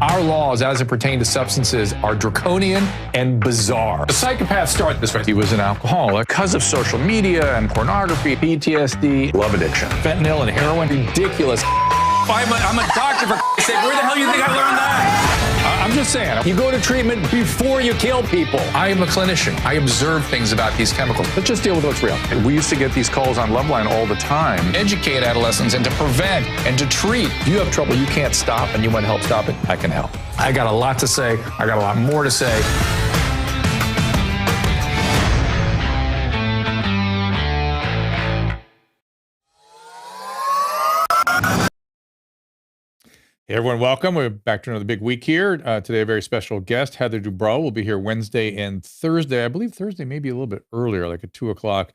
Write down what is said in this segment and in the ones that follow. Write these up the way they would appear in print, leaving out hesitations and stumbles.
Our laws as it pertains to substances are draconian and bizarre. The psychopaths start this way. He was an alcoholic because of social media and pornography, PTSD, love addiction, fentanyl and heroin. Ridiculous. I'm a doctor, for sake. Where the hell do you think I learned that? I'm just saying, you go to treatment before you kill people. I am a clinician. I observe things about these chemicals. Let's just deal with what's real. We used to get these calls on Loveline all the time. Educate adolescents and to prevent and to treat. If you have trouble you can't stop and you want to help stop it, I can help. I got a lot to say. I got a lot more to say. Hey everyone, welcome. We're back to another big week here. Today, a very special guest, Heather Dubrow, will be here Wednesday and Thursday. I believe Thursday may be a little bit earlier, like at 2 o'clock,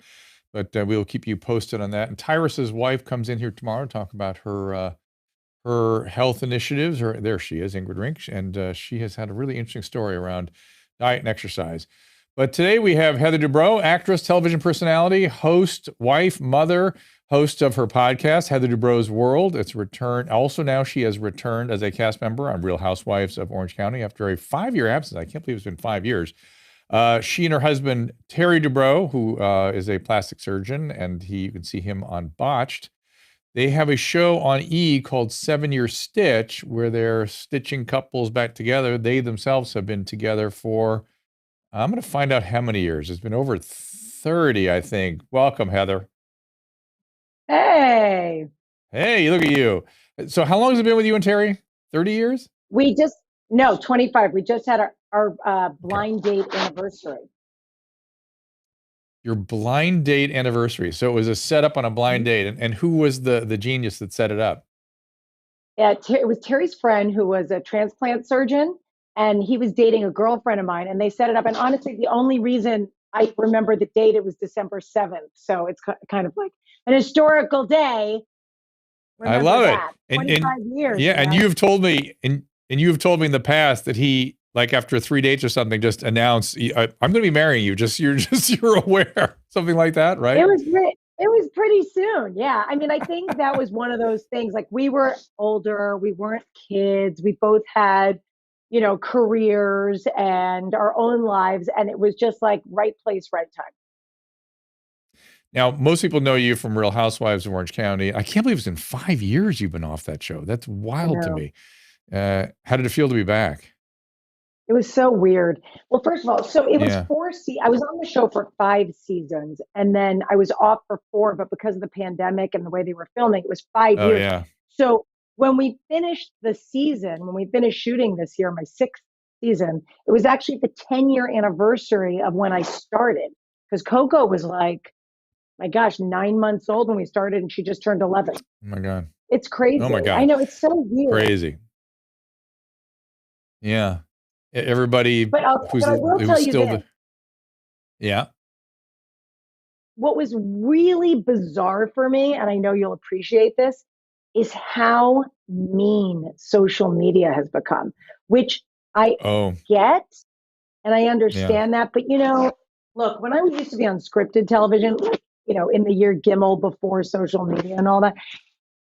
but we'll keep you posted on that. And Tyrus's wife comes in here tomorrow to talk about her health initiatives. There she is, Ingrid Rink, and she has had a really interesting story around diet and exercise. But today we have Heather Dubrow, actress, television personality, host, wife, mother, host of her podcast, Heather Dubrow's World. It's returned. Also now she has returned as a cast member on Real Housewives of Orange County after a 5-year absence. I can't believe it's been 5 years. She and her husband, Terry Dubrow, who is a plastic surgeon, and you can see him on Botched. They have a show on E! Called 7-Year Stitch, where they're stitching couples back together. They themselves have been together for, I'm going to find out how many years. It's been over 30, I think. Welcome, Heather. Hey. Hey, look at you. So how long has it been with you and Terry? 30 years? 25. We just had our blind date anniversary. Your blind date anniversary. So it was a setup on a blind date. And who was the genius that set it up? Yeah, it was Terry's friend who was a transplant surgeon, and he was dating a girlfriend of mine, and they set it up. And honestly, the only reason I remember the date, it was December 7th. So it's kind of like an historical day. Remember I love that. it. 25 years. Yeah, and you've told me, and you've told me in the past that he, like after 3 dates or something, just announced, "I'm going to be marrying you." You're aware, something like that, right? It was pretty soon. Yeah, I mean, I think that was one of those things. Like, we were older, we weren't kids, we both had, careers and our own lives, and it was just like right place, right time. Now, most people know you from Real Housewives of Orange County. I can't believe it's been 5 years you've been off that show. That's wild to me. How did it feel to be back? It was so weird. Well, first of all, so it was 4 seasons. I was on the show for 5 seasons, and then I was off for 4, but because of the pandemic and the way they were filming, it was 5 years. Yeah. So when we finished the season, when we finished shooting this year, my 6th season, it was actually the 10-year anniversary of when I started, because Coco was like, my gosh, 9 months old when we started, and she just turned 11. Oh my God. It's crazy. Oh my God. I know, it's so weird. Crazy. Yeah. Everybody but I will tell you this. Yeah. What was really bizarre for me, and I know you'll appreciate this, is how mean social media has become, which I get, and I understand that. But, look, when I used to be on scripted television, in the year Gimel, before social media and all that,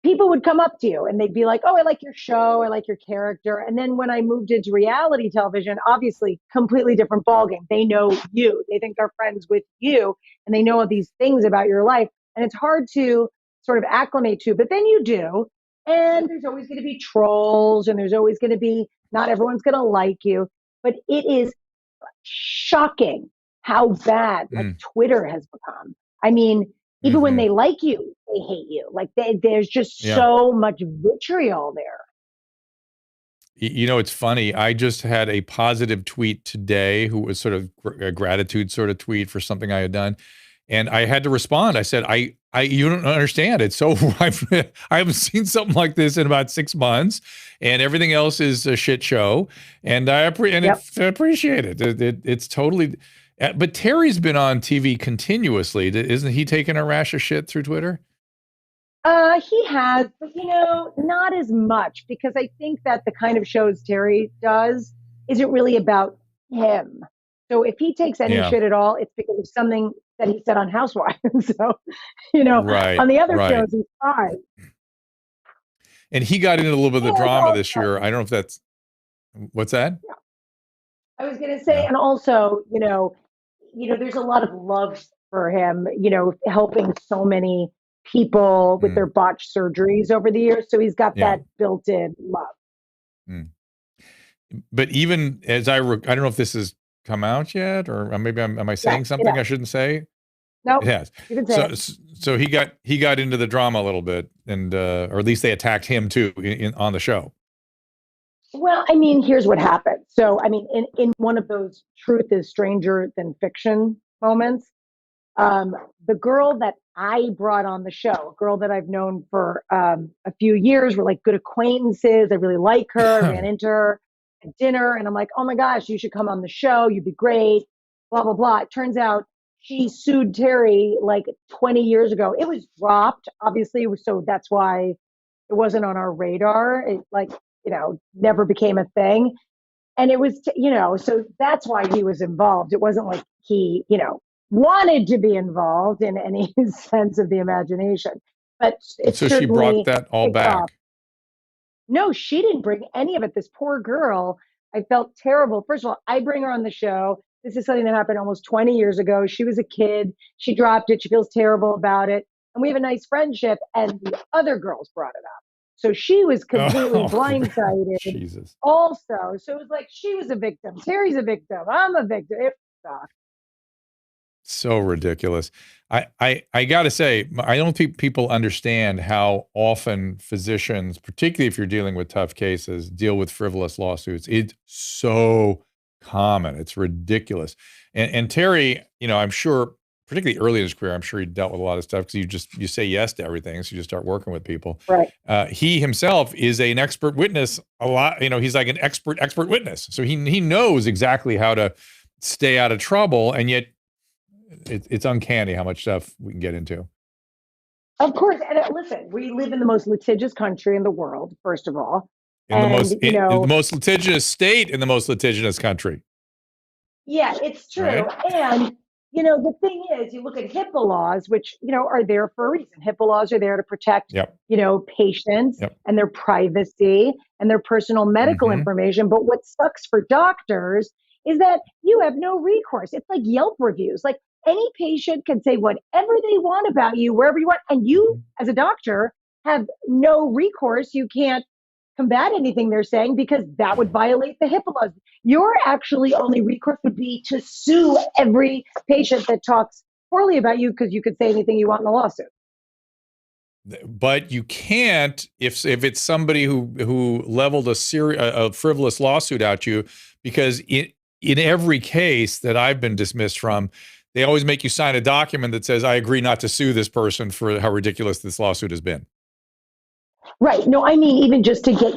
people would come up to you and they'd be like, "Oh, I like your show. I like your character." And then when I moved into reality television, obviously completely different ballgame. They know you. They think they're friends with you, and they know all these things about your life. And it's hard to sort of acclimate to, but then you do. And there's always going to be trolls, and there's always going to be, not everyone's going to like you. But it is shocking how bad Twitter has become. I mean, even when they like you, they hate you. Like, there's just so much vitriol there. It's funny. I just had a positive tweet today, who was sort of a gratitude sort of tweet for something I had done. And I had to respond. I said, you don't understand. It's so, I haven't seen something like this in about 6 months, and everything else is a shit show. And I appreciate it. It's totally, but Terry's been on TV continuously. Isn't he taking a rash of shit through Twitter? He has, but not as much, because I think that the kind of shows Terry does isn't really about him. So if he takes any shit at all, it's because of something that he said on Housewives. So, on the other shows, he's fine. And he got into a little bit of the drama this year. I don't know if that's, What's that? I was going to say, Yeah. and also, there's a lot of love for him, helping so many people with their Mm, botched surgeries over the years. So he's got yeah. that built-in love. Mm. But even as I don't know if this has come out yet, or maybe am I Yeah, saying something I shouldn't say? It nope, has. you can say So it. so he got into the drama a little bit, and or at least they attacked him too on the show. Well, I mean, here's what happened. So, I mean, in one of those truth is stranger than fiction moments, um, the girl that I brought on the show, a girl that I've known for a few years, we're like good acquaintances. I really like her. I ran into her at dinner, and I'm like, oh my gosh, you should come on the show. You'd be great. Blah blah blah. It turns out she sued Terry like 20 years ago. It was dropped, obviously, so that's why it wasn't on our radar. It like never became a thing, and it was so that's why he was involved. It wasn't like he wanted to be involved in any sense of the imagination, but And it so she brought certainly that all kicked off. back. No, she didn't bring any of it. This poor girl. I felt terrible. First of all, I bring her on the show. This is something that happened almost 20 years ago. She was a kid. She dropped it. She feels terrible about it. And we have a nice friendship. And the other girls brought it up. So she was completely Oh, blindsided Jesus. also. So it was like she was a victim. Terry's a victim. I'm a victim. It sucked. So ridiculous. I got to say, I don't think people understand how often physicians, particularly if you're dealing with tough cases, deal with frivolous lawsuits. It's so common. It's ridiculous. And Terry, I'm sure, particularly early in his career, I'm sure he dealt with a lot of stuff because you say yes to everything, so you just start working with people. Right. He himself is an expert witness. A lot, he's like an expert witness, so he knows exactly how to stay out of trouble, and yet it's uncanny how much stuff we can get into. Of course. And listen, we live in the most litigious country in the world, first of all. In the And, the most litigious state in the most litigious country. yeah, it's true. Right? And, the thing is, you look at HIPAA laws, which, are there for a reason. HIPAA laws are there to protect, Yep. Patients Yep. and their privacy and their personal medical Mhm. information. But what sucks for doctors is that you have no recourse. It's like Yelp reviews. Like any patient can say whatever they want about you, wherever you want. And you, as a doctor, have no recourse. You can't combat anything they're saying because that would violate the HIPAA laws. Your actually only recourse would be to sue every patient that talks poorly about you because you could say anything you want in the lawsuit. But you can't if it's somebody who leveled a frivolous lawsuit at you, because in every case that I've been dismissed from, they always make you sign a document that says, I agree not to sue this person for how ridiculous this lawsuit has been. Right. No, I mean, even just to get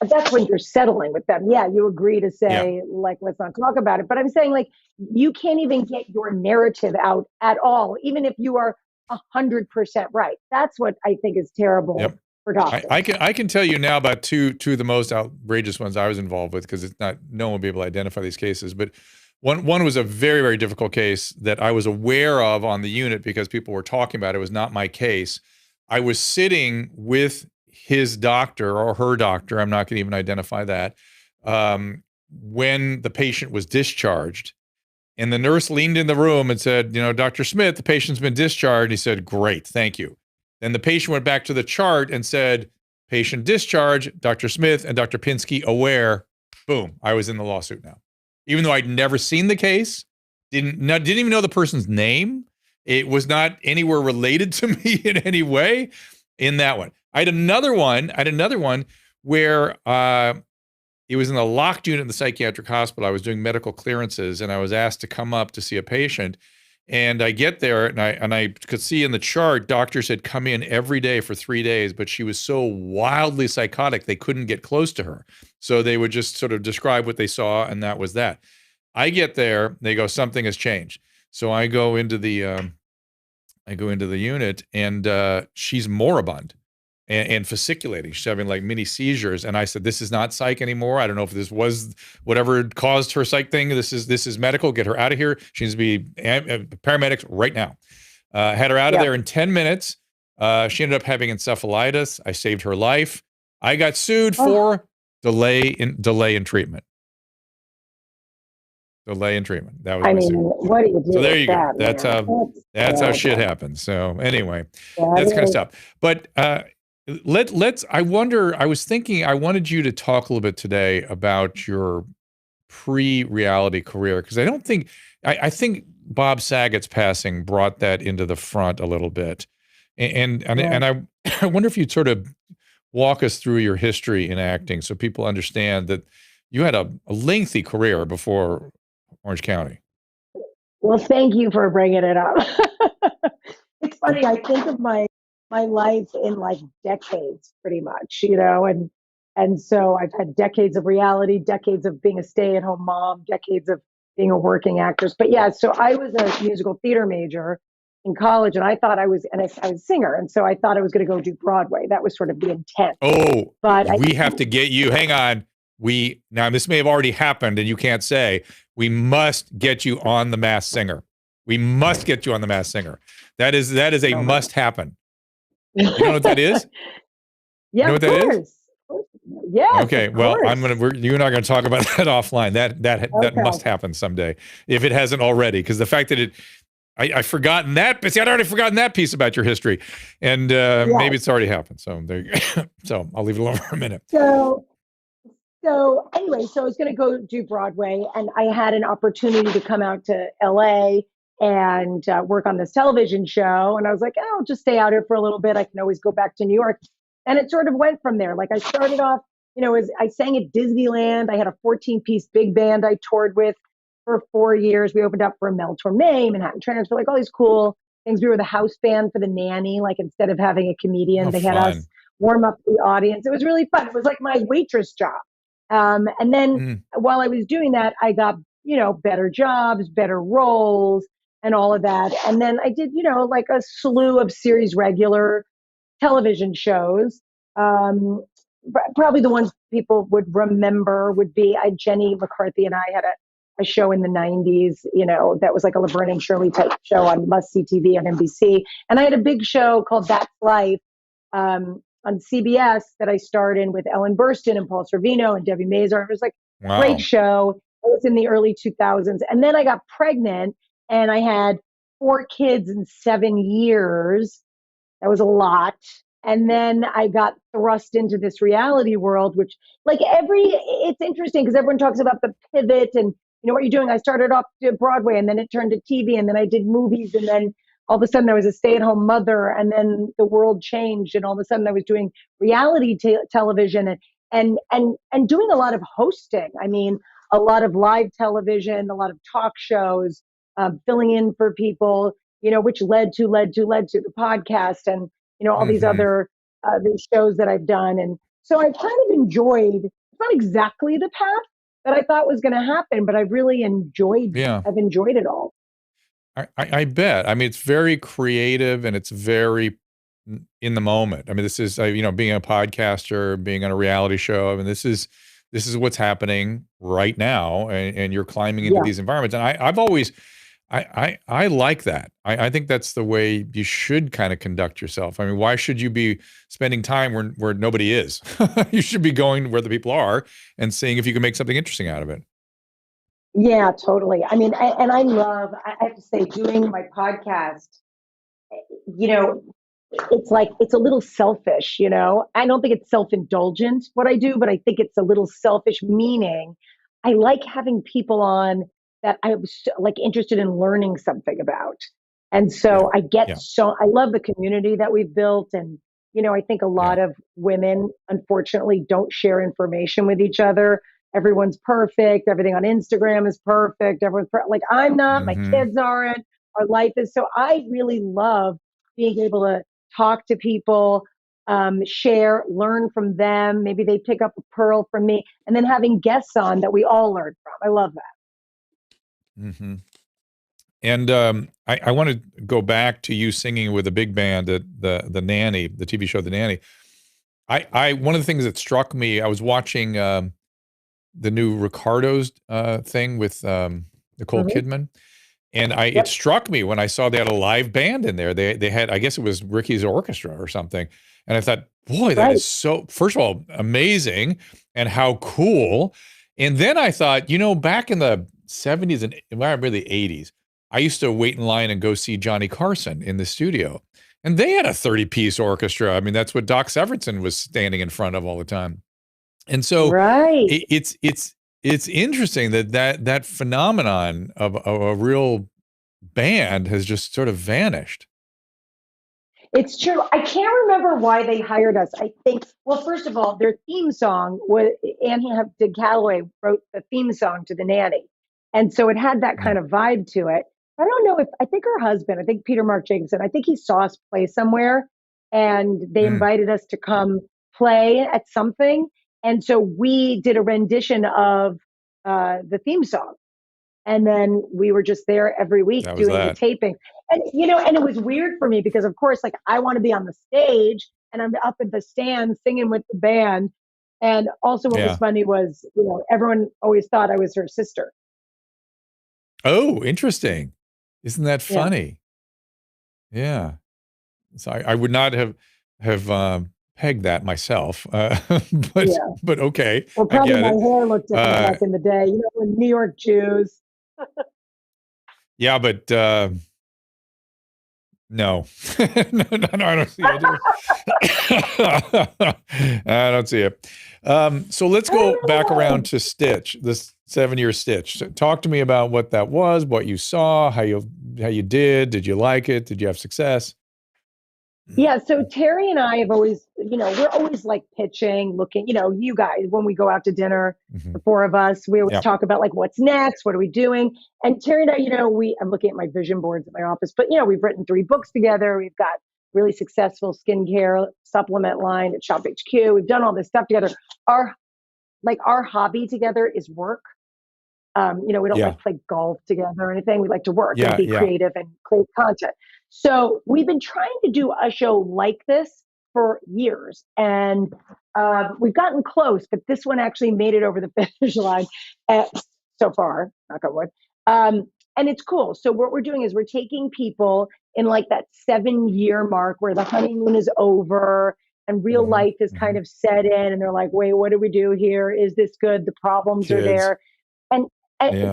that's when you're settling with them. Yeah, you agree to say, like, let's not talk about it. But I'm saying, like, you can't even get your narrative out at all, even if you are 100% right. That's what I think is terrible for doctors. I can tell you now about two of the most outrageous ones I was involved with, because it's not, no one will be able to identify these cases. But one was a very, very difficult case that I was aware of on the unit because people were talking about it. It was not my case. I was sitting with his doctor or her doctor, I'm not going to even identify that, when the patient was discharged. And the nurse leaned in the room and said, Dr. Smith, the patient's been discharged. He said, great, thank you. Then the patient went back to the chart and said, patient discharged, Dr. Smith and Dr. Pinsky aware. Boom, I was in the lawsuit now. Even though I'd never seen the case, didn't even know the person's name. It was not anywhere related to me in any way in that one. I had another one where it was in the locked unit in the psychiatric hospital. I was doing medical clearances, and I was asked to come up to see a patient. And I get there, and I could see in the chart, doctors had come in every day for 3 days, but she was so wildly psychotic, they couldn't get close to her. So they would just sort of describe what they saw, and that was that. I get there, they go, something has changed. So I go into the unit, and she's moribund and fasciculating. She's having like mini seizures. And I said, this is not psych anymore. I don't know if this was whatever caused her psych thing. This is medical. Get her out of here. She needs to be paramedics right now. Had her out of there in 10 minutes. She ended up having encephalitis. I saved her life. I got sued for delay in treatment. Delay in treatment. That was I my mean, secret. what do you do? So there with you go. that, That's how shit terrible. happens. So anyway, That that's kind of is- stuff. But let's. I wonder. I was thinking. I wanted you to talk a little bit today about your pre-reality career, because I don't think. I think Bob Saget's passing brought that into the front a little bit, and I I wonder if you'd sort of walk us through your history in acting so people understand that you had a lengthy career before Orange County. Well, thank you for bringing it up. It's funny. I think of my life in like decades, pretty much, and so I've had decades of reality, decades of being a stay-at-home mom, decades of being a working actress. But yeah, so I was a musical theater major in college, and I thought I was, and I was a singer, and so I thought I was going to go do Broadway. That was sort of the intent. Oh, But we have to get you. Hang on. Now this may have already happened and you can't say. We must get you on The Masked Singer. We must get you on The Masked Singer. That is a must happen. You know what that is? Yeah, you know what of that course. is? Yes. Okay. Well, you and I are going to talk about that offline. That must happen someday if it hasn't already. Because the fact that I've forgotten that, but see, I'd already forgotten that piece about your history, and maybe it's already happened. So there you go. So I'll leave it alone for a minute. So anyway, so I was going to go do Broadway, and I had an opportunity to come out to LA and work on this television show. And I was like, oh, I'll just stay out here for a little bit. I can always go back to New York. And it sort of went from there. Like I started off, as I sang at Disneyland. I had a 14-piece big band I toured with for 4 years. We opened up for Mel Torme, Manhattan Transfer, like all these cool things. We were the house band for The Nanny. Like instead of having a comedian, they had us warm up the audience. It was really fun. It was like my waitress job. And then while I was doing that, I got, better jobs, better roles, and all of that. And then I did, like a slew of series regular television shows. Probably the ones people would remember would be Jenny McCarthy and I had a show in the 90s, that was like a Laverne and Shirley type show on Must See TV on NBC. And I had a big show called That's Life on CBS that I starred in with Ellen Burstyn and Paul Sorvino and Debbie Mazar. It was like a great show. It was in the early 2000s. And then I got pregnant and I had 4 kids in 7 years. That was a lot. And then I got thrust into this reality world, which it's interesting because everyone talks about the pivot and, what you're doing. I started off to Broadway and then it turned to TV and then I did movies and then all of a sudden I was a stay-at-home mother and then the world changed and all of a sudden I was doing reality television and doing a lot of hosting. I mean, a lot of live television, a lot of talk shows, filling in for people, which led to the podcast and, all these other these shows that I've done. And so I've kind of enjoyed, it's not exactly the path that I thought was going to happen, but I've really enjoyed, I've enjoyed it all. I bet. I mean, it's very creative and it's very in the moment. I mean, this is, being a podcaster, being on a reality show. I mean, this is what's happening right now. And you're climbing into these environments. And I've always, I like that. I think that's the way you should kind of conduct yourself. I mean, why should you be spending time where nobody is? You should be going where the people are and seeing if you can make something interesting out of it. Yeah, totally. I mean, I have to say, doing my podcast, it's a little selfish, I don't think it's self-indulgent what I do, but I think it's a little selfish, meaning I like having people on that I was like interested in learning something about. And so I love the community that we've built. And, I think a lot of women, unfortunately, don't share information with each other. Everyone's perfect. Everything on Instagram is perfect. Everyone's like, I'm not, my kids aren't, our life is. So I really love being able to talk to people, share, learn from them. Maybe they pick up a pearl from me, and then having guests on that we all learn from. I love that. And I want to go back to you singing with a big band at the Nanny, the TV show The Nanny. One of the things that struck me, I was watching the new Ricardo's thing with Nicole Kidman. And it struck me when I saw they had a live band in there. They had, I guess it was Ricky's orchestra or something. And I thought, boy, that Right. is so, first of all, amazing and how cool. And then I thought, back in the 70s and well, really 80s, I used to wait in line and go see Johnny Carson in the studio. And they had a 30-piece orchestra. I mean, that's what Doc Severinsen was standing in front of all the time. And so Right. it's interesting that phenomenon of a real band has just sort of vanished. It's true. I can't remember why they hired us. I think, well, first of all, their theme song was Annie Calloway wrote the theme song to The Nanny. And so it had that kind of vibe to it. I don't know if, I think her husband, I think Peter Mark Jacobson, I think he saw us play somewhere and they invited us to come play at something. And so we did a rendition of the theme song. And then we were just there every week doing the taping. And, and it was weird for me because, of course, like I want to be on the stage and I'm up at the stand singing with the band. And also what was funny was, everyone always thought I was her sister. Oh, interesting. Isn't that funny? Yeah. So I would not have pegged that myself, but okay. Well, probably my hair looked different back in the day, when New York Jews. Yeah, but no. no, I don't see it. I don't see it. So let's go back around to Stitch, this 7-year Stitch. So talk to me about what that was, what you saw, how you did. Did you like it? Did you have success? Yeah, so Terry and I have always, we're always like pitching, looking, you guys, when we go out to dinner, the four of us, we always talk about like, what's next? What are we doing? And Terry and I, I'm looking at my vision boards at my office, but, we've written 3 books together. We've got really successful skincare supplement line at Shop HQ. We've done all this stuff together. Our hobby together is work. We don't like play golf together or anything. We like to work and be creative and create content. So we've been trying to do a show like this for years, and we've gotten close, but this one actually made it over the finish line so far, knock on wood. And it's cool. So what we're doing is we're taking people in like that 7-year mark where the honeymoon is over and real life is kind of set in, and they're like, wait, what do we do here? Is this good? The problems are there. And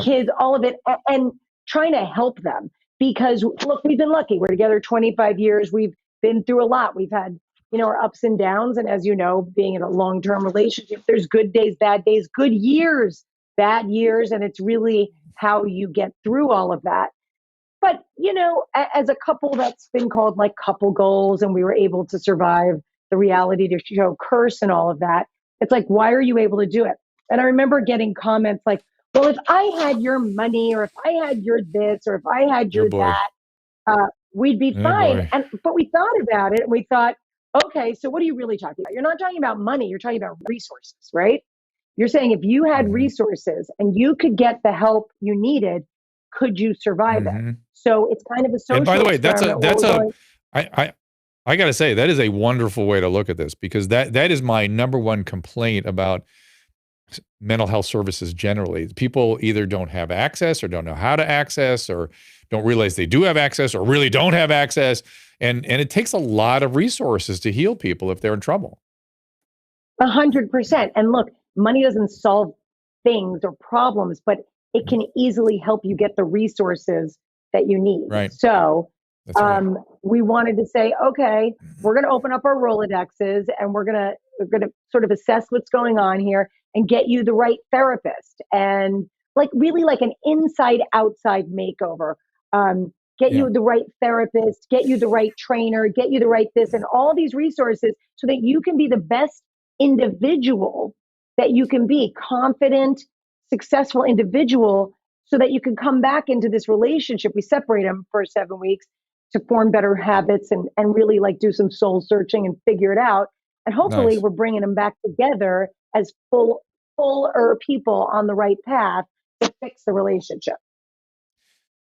kids, all of it, and trying to help them. Because look, we've been lucky. We're together 25 years. We've been through a lot. We've had, our ups and downs. And as you know, being in a long-term relationship, there's good days, bad days, good years, bad years. And it's really how you get through all of that. But, as a couple that's been called like couple goals, and we were able to survive the reality to show curse and all of that. It's like, why are you able to do it? And I remember getting comments like, well, if I had your money, or if I had your this, or if I had your that, we'd be fine. But we thought about it and we thought, okay, so what are you really talking about? You're not talking about money. You're talking about resources, right? You're saying if you had resources and you could get the help you needed, could you survive it? So it's kind of a social. And by the way, I got to say, that is a wonderful way to look at this, because that is my number one complaint about mental health services generally. People either don't have access or don't know how to access, or don't realize they do have access, or really don't have access. And it takes a lot of resources to heal people if they're in trouble. 100%. And look, money doesn't solve things or problems, but it can easily help you get the resources that you need. Right. So we wanted to say, okay, we're going to open up our Rolodexes, and we're going to sort of assess what's going on here and get you the right therapist, and like really like an inside outside makeover. Get you the right therapist, get you the right trainer, get you the right this, and all these resources so that you can be the best individual that you can be, confident, successful individual, so that you can come back into this relationship. We separate them for 7 weeks to form better habits and really like do some soul searching and figure it out. And hopefully we're bringing them back together as fuller people on the right path to fix the relationship.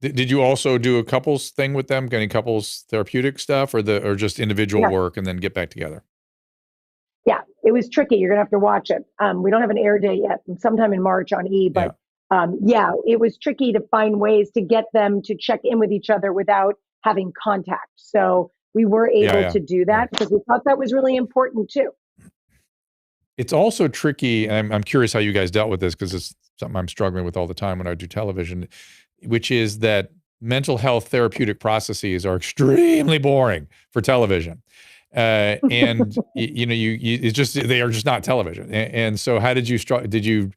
Did you also do a couples thing with them, getting couples therapeutic stuff, or just individual work and then get back together? Yeah, it was tricky. You're going to have to watch it. We don't have an air date yet, sometime in March on E, but it was tricky to find ways to get them to check in with each other without having contact. So we were able Yeah. to do that because we thought that was really important too. It's also tricky, and I'm curious how you guys dealt with this because it's something I'm struggling with all the time when I do television, which is that mental health therapeutic processes are extremely boring for television. And you it's just, they are just not television. And so how did you did you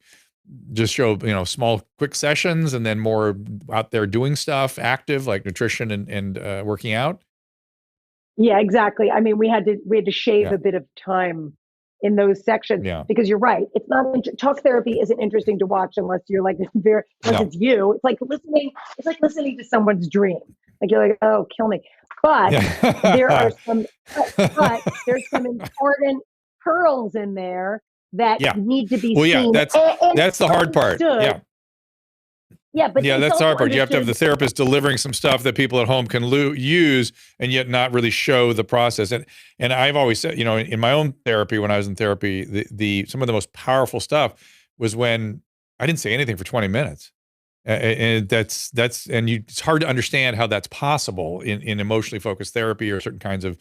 just show, small quick sessions and then more out there doing stuff, active, like nutrition and working out? Yeah, exactly. I mean, we had to shave Yeah. a bit of time in those sections Yeah. because you're right. It's not talk therapy isn't interesting to watch unless you're like unless No. it's you. It's like listening to someone's dream. Like you're like, oh, kill me. But there are but there's some important pearls in there that Yeah. need to be Well, yeah, seen. that's the hard part. Yeah. Yeah, but yeah, it's that's the hard also part. You have to have the therapist delivering some stuff that people at home can use, and yet not really show the process. And I've always said, in my own therapy, when I was in therapy, the some of the most powerful stuff was when I didn't say anything for 20 minutes, and it's hard to understand how that's possible in emotionally focused therapy or certain kinds of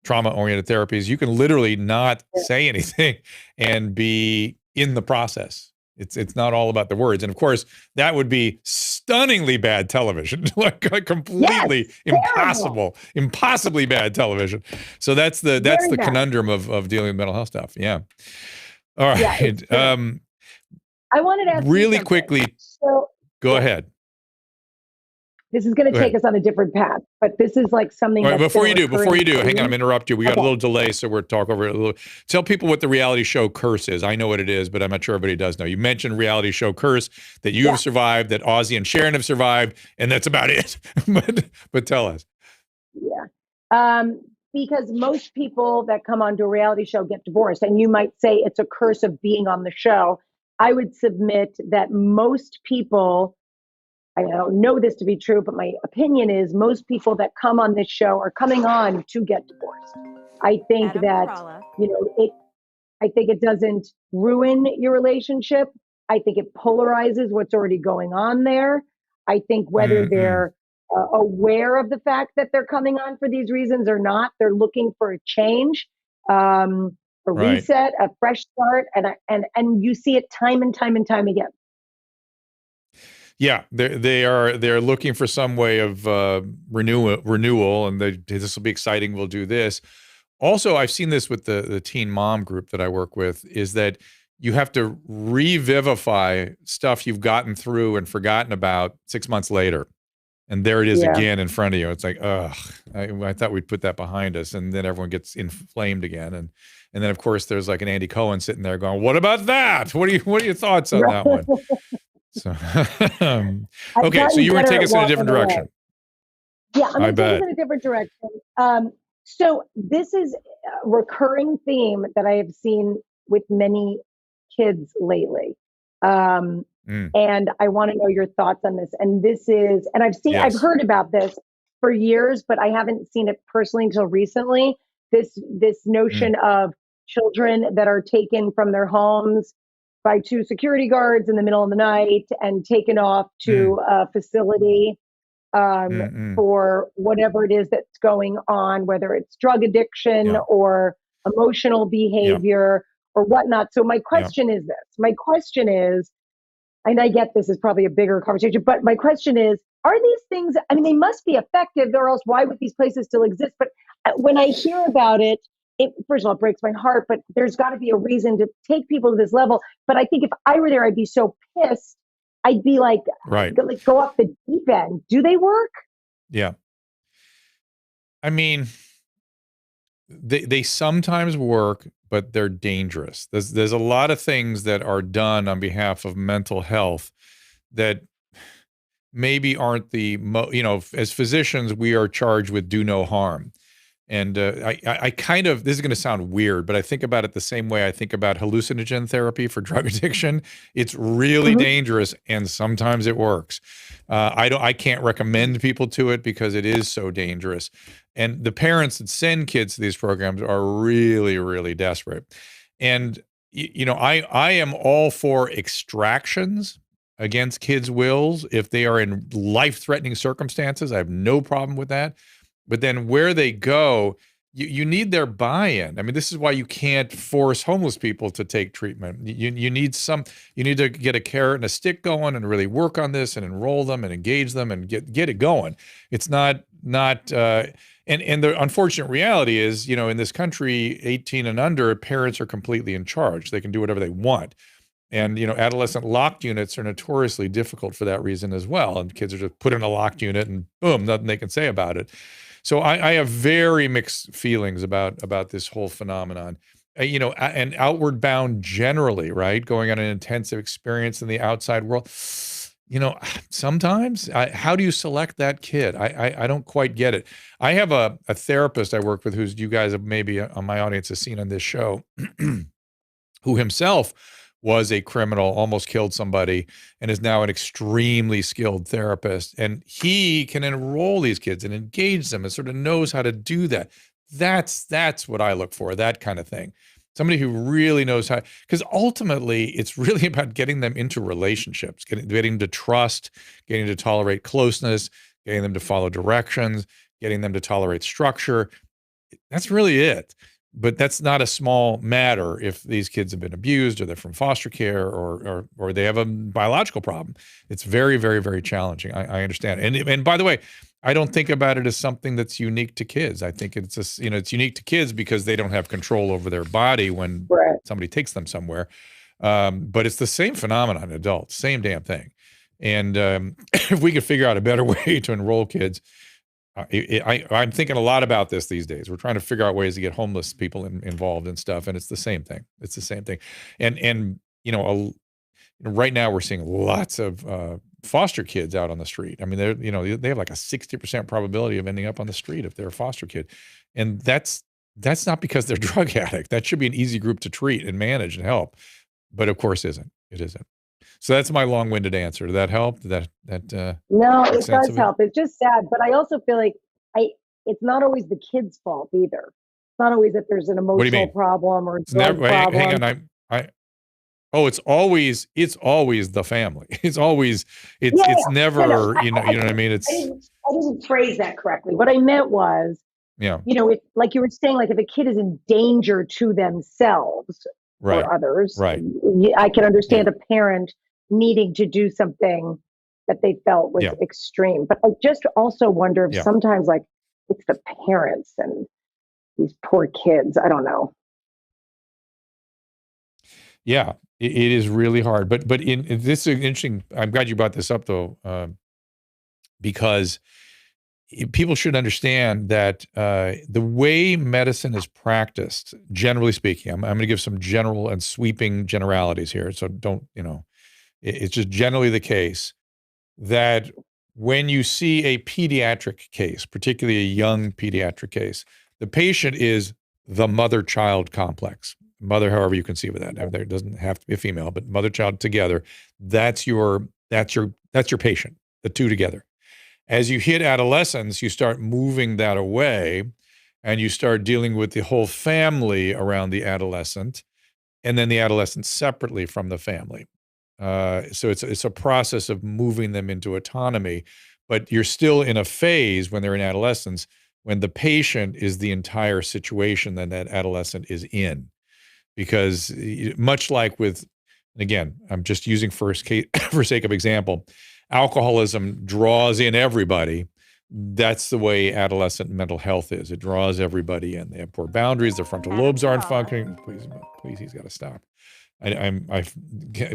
trauma-oriented therapies. You can literally not say anything and be in the process. It's not all about the words. And of course, that would be stunningly bad television, like completely impossibly bad television. So that's the conundrum of dealing with mental health stuff. Yeah. All right. Yeah, I wanted to ask really quickly. So, go ahead. This is going to take us on a different path, but this is like something. Right, before you do, hang on, I'm interrupt you. We got a little delay, so we're talk over it a little. Tell people what the reality show Curse is. I know what it is, but I'm not sure everybody does know. You mentioned reality show Curse, that you have survived, that Ozzy and Sharon have survived, and that's about it. but tell us. Yeah, because most people that come onto a reality show get divorced, and you might say it's a curse of being on the show. I would submit that most people. I don't know this to be true, but my opinion is most people that come on this show are coming on to get divorced. I think I think it doesn't ruin your relationship. I think it polarizes what's already going on there. I think whether they're aware of the fact that they're coming on for these reasons or not, they're looking for a change, a reset, a fresh start, and you see it time and time and time again. Yeah, they're looking for some way of renewal, and this will be exciting. We'll do this. Also, I've seen this with the teen mom group that I work with, is that you have to revivify stuff you've gotten through and forgotten about 6 months later. And there it is again in front of you. It's like, ugh, I thought we'd put that behind us. And then everyone gets inflamed again. And then, of course, there's like an Andy Cohen sitting there going, what about that? What are your thoughts on that one? So, okay, so you were going to take us in a different direction. Yeah, I'm going to take us in a different direction. So this is a recurring theme that I have seen with many kids lately. And I want to know your thoughts on this. And I've heard about this for years, but I haven't seen it personally until recently. This notion of children that are taken from their homes by two security guards in the middle of the night and taken off to a facility for whatever it is that's going on, whether it's drug addiction or emotional behavior or whatnot. So my question is this. My question is, and I get this is probably a bigger conversation, but my question is, are these things, I mean, they must be effective, or else why would these places still exist? But when I hear about it, first of all, it breaks my heart, but there's got to be a reason to take people to this level. But I think if I were there, I'd be so pissed. I'd be like, go off the deep end. Do they work? Yeah. I mean, they sometimes work, but they're dangerous. There's a lot of things that are done on behalf of mental health that maybe aren't as physicians, we are charged with do no harm. And I kind of, this is going to sound weird, but I think about it the same way I think about hallucinogen therapy for drug addiction. It's really dangerous, and sometimes it works. I can't recommend people to it because it is so dangerous. And the parents that send kids to these programs are really, really desperate. And I am all for extractions against kids' wills if they are in life-threatening circumstances. I have no problem with that. But then where they go, you need their buy-in. I mean, this is why you can't force homeless people to take treatment. You need to get a carrot and a stick going and really work on this and enroll them and engage them and get it going. It's not and the unfortunate reality is, in this country, 18 and under, parents are completely in charge. They can do whatever they want. And, adolescent locked units are notoriously difficult for that reason as well. And kids are just put in a locked unit and boom, nothing they can say about it. So I have very mixed feelings about this whole phenomenon, and outward bound generally, right? Going on an intensive experience in the outside world. Sometimes how do you select that kid? I don't quite get it. I have a therapist I work with who's you guys have maybe on my audience has seen on this show, who himself was a criminal, almost killed somebody, and is now an extremely skilled therapist. And he can enroll these kids and engage them and sort of knows how to do that. That's what I look for, that kind of thing. Somebody who really knows how, because ultimately it's really about getting them into relationships, getting them to trust, getting to tolerate closeness, getting them to follow directions, getting them to tolerate structure. That's really it. But that's not a small matter if these kids have been abused or they're from foster care or they have a biological problem. It's very, very, very challenging. I understand. And by the way, I don't think about it as something that's unique to kids. I think it's it's unique to kids because they don't have control over their body when somebody takes them somewhere. But it's the same phenomenon in adults, same damn thing. And if we could figure out a better way to enroll kids, I'm thinking a lot about this these days. We're trying to figure out ways to get homeless people involved and stuff, and it's the same thing. It's the same thing. And right now we're seeing lots of foster kids out on the street. I mean, they have like a 60% probability of ending up on the street if they're a foster kid, and that's not because they're drug addict. That should be an easy group to treat and manage and help, but of course isn't. It isn't. So that's my long-winded answer. Did that help? Did that no, it does help. It's just sad, but I also feel like it's not always the kid's fault either. It's not always that there's an emotional problem or a drug problem. Hang on, it's always the family. It's never, you know what I mean? I didn't phrase that correctly. What I meant was, like you were saying, like if a kid is in danger to themselves or others, I can understand a parent needing to do something that they felt was extreme. But I just also wonder if sometimes like it's the parents and these poor kids. I don't know. Yeah, it is really hard. But in this is interesting. I'm glad you brought this up though, because people should understand that the way medicine is practiced, generally speaking, I'm going to give some general and sweeping generalities here. So don't, it's just generally the case that when you see a pediatric case, particularly a young pediatric case, the patient is the mother-child complex. Mother, however you conceive of that. Now, there doesn't have to be a female, but mother-child together. That's your patient, the two together. As you hit adolescence, you start moving that away and you start dealing with the whole family around the adolescent and then the adolescent separately from the family. So it's a process of moving them into autonomy, but you're still in a phase when they're in adolescence when the patient is the entire situation that adolescent is in. Because much like with, and again, I'm just using for sake of example, alcoholism draws in everybody. That's the way adolescent mental health is. It draws everybody in. They have poor boundaries. Their frontal lobes aren't functioning. Please, he's got to stop.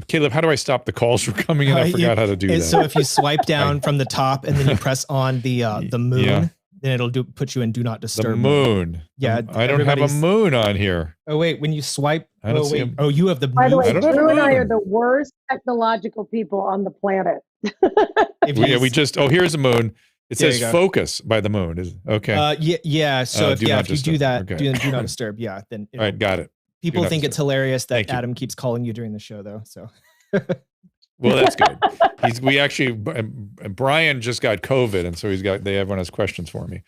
Caleb, how do I stop the calls from coming in? I forgot how to do that. So if you swipe down from the top and then you press on the moon, then it'll put you in do not disturb. The moon. Yeah. I don't have a moon on here. Oh, wait. When you swipe. I don't see Oh, you have the moon. By the way, Drew and I are the worst technological people on the planet. Here's a moon. It says focus by the moon. Okay. Yeah. So if you do that, do not disturb. Yeah. Then. All right. Got it. People think it's hilarious that Adam keeps calling you during the show though. So. Well, that's good. Brian just got COVID, and so everyone has questions for me.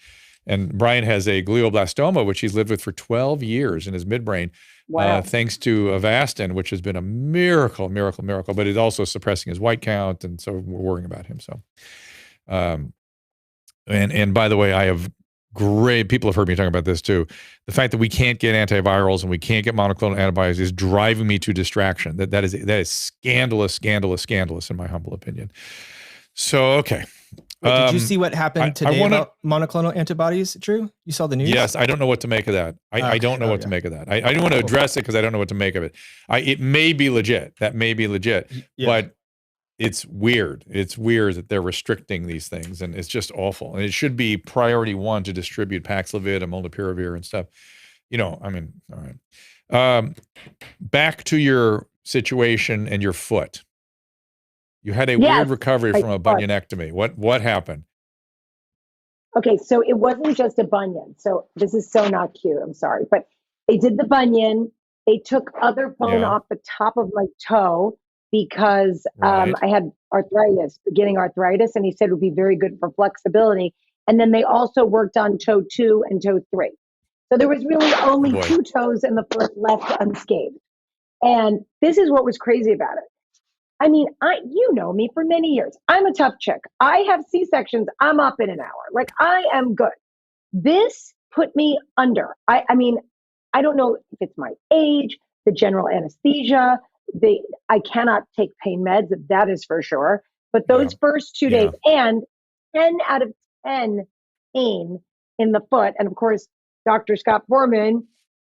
And Brian has a glioblastoma, which he's lived with for 12 years in his midbrain, thanks to Avastin, which has been a miracle, but it's also suppressing his white count, and so we're worrying about him. So, and by the way, I have great. People have heard me talk about this too. The fact that we can't get antivirals and we can't get monoclonal antibodies is driving me to distraction. That is scandalous in my humble opinion. So, okay. Wait, did you see what happened today about monoclonal antibodies, Drew? You saw the news? Yes, I don't know what to make of that. I don't know what to make of that. I don't want to address it because I don't know what to make of it. It may be legit. That may be legit. Yeah. But it's weird. It's weird that they're restricting these things, and it's just awful. And it should be priority one to distribute Paxlovid and molnupiravir and stuff. I mean, all right. Back to your situation and your foot. You had a weird recovery from a bunionectomy. What happened? Okay, so it wasn't just a bunion. So this is so not cute. I'm sorry, but they did the bunion. They took other bone off the top of my toe because I had beginning arthritis, and he said it would be very good for flexibility. And then they also worked on toe 2 and toe 3. So there was really only 2 toes in the foot left unscathed. And this is what was crazy about it. I mean, you know me for many years. I'm a tough chick. I have C-sections. I'm up in an hour. Like, I am good. This put me under. I mean, I don't know if it's my age, the general anesthesia. I cannot take pain meds, that is for sure. But those first 2 days, and 10 out of 10 pain in the foot. And of course, Dr. Scott Foreman,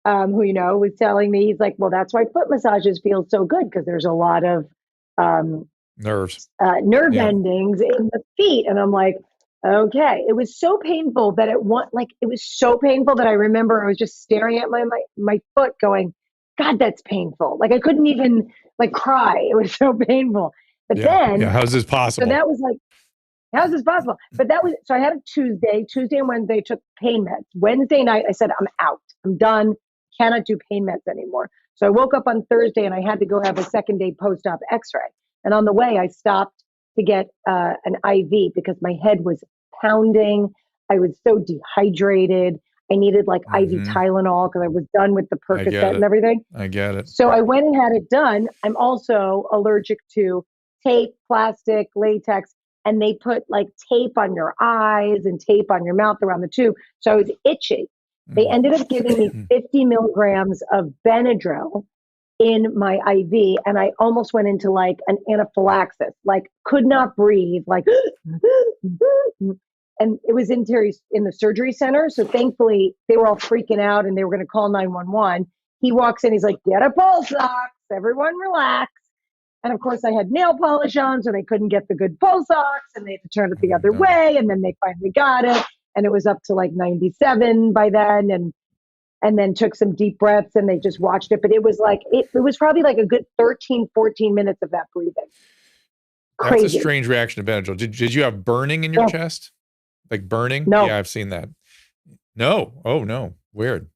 who was telling me, he's like, well, that's why foot massages feel so good, because there's a lot of nerve endings in the feet. And I'm like, okay. It was so painful that it was so painful that I remember I was just staring at my foot going, God, that's painful. Like, I couldn't even cry. It was so painful. But then how's this possible? So that was like, how's this possible? But so I had a Tuesday and Wednesday took pain meds. Wednesday night, I said, I'm out. I'm done. Cannot do pain meds anymore. So I woke up on Thursday and I had to go have a second day post-op x-ray. And on the way, I stopped to get an IV because my head was pounding. I was so dehydrated. I needed IV Tylenol because I was done with the Percocet and everything. I get it. So I went and had it done. I'm also allergic to tape, plastic, latex, and they put tape on your eyes and tape on your mouth around the tube. So I was itchy. They ended up giving me 50 milligrams of Benadryl in my IV, and I almost went into an anaphylaxis, could not breathe, and it was in the surgery center. So thankfully they were all freaking out and they were going to call 911. He walks in, he's like, get a pulse ox, everyone relax. And of course I had nail polish on, so they couldn't get the good pulse ox, and they had to turn it the other way. And then they finally got it. And it was up to 97 by then, and then took some deep breaths, and they just watched it. But it was it was probably a good 13, 14 minutes of that breathing. Crazy. That's a strange reaction to Benadryl. Did you have burning in your chest? Like burning? No. Yeah, I've seen that. No. Oh, no. Weird.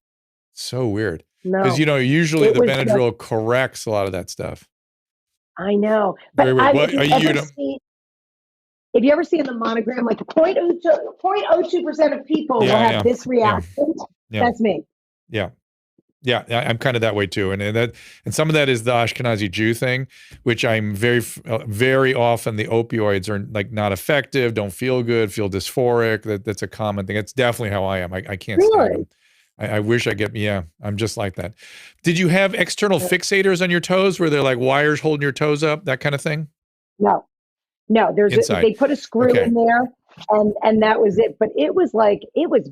So weird. No. Because, usually the Benadryl corrects a lot of that stuff. I know. But if you ever see in the monogram, 0.02% of people will have this reaction. Yeah. That's me. Yeah. Yeah. I'm kind of that way too. And some of that is the Ashkenazi Jew thing, which I'm very often the opioids are not effective, don't feel good, feel dysphoric. That's a common thing. It's definitely how I am. I can't stand them. I wish I'm just like that. Did you have external fixators on your toes where they're wires holding your toes up, that kind of thing? No, they put a screw in there and that was it. But it was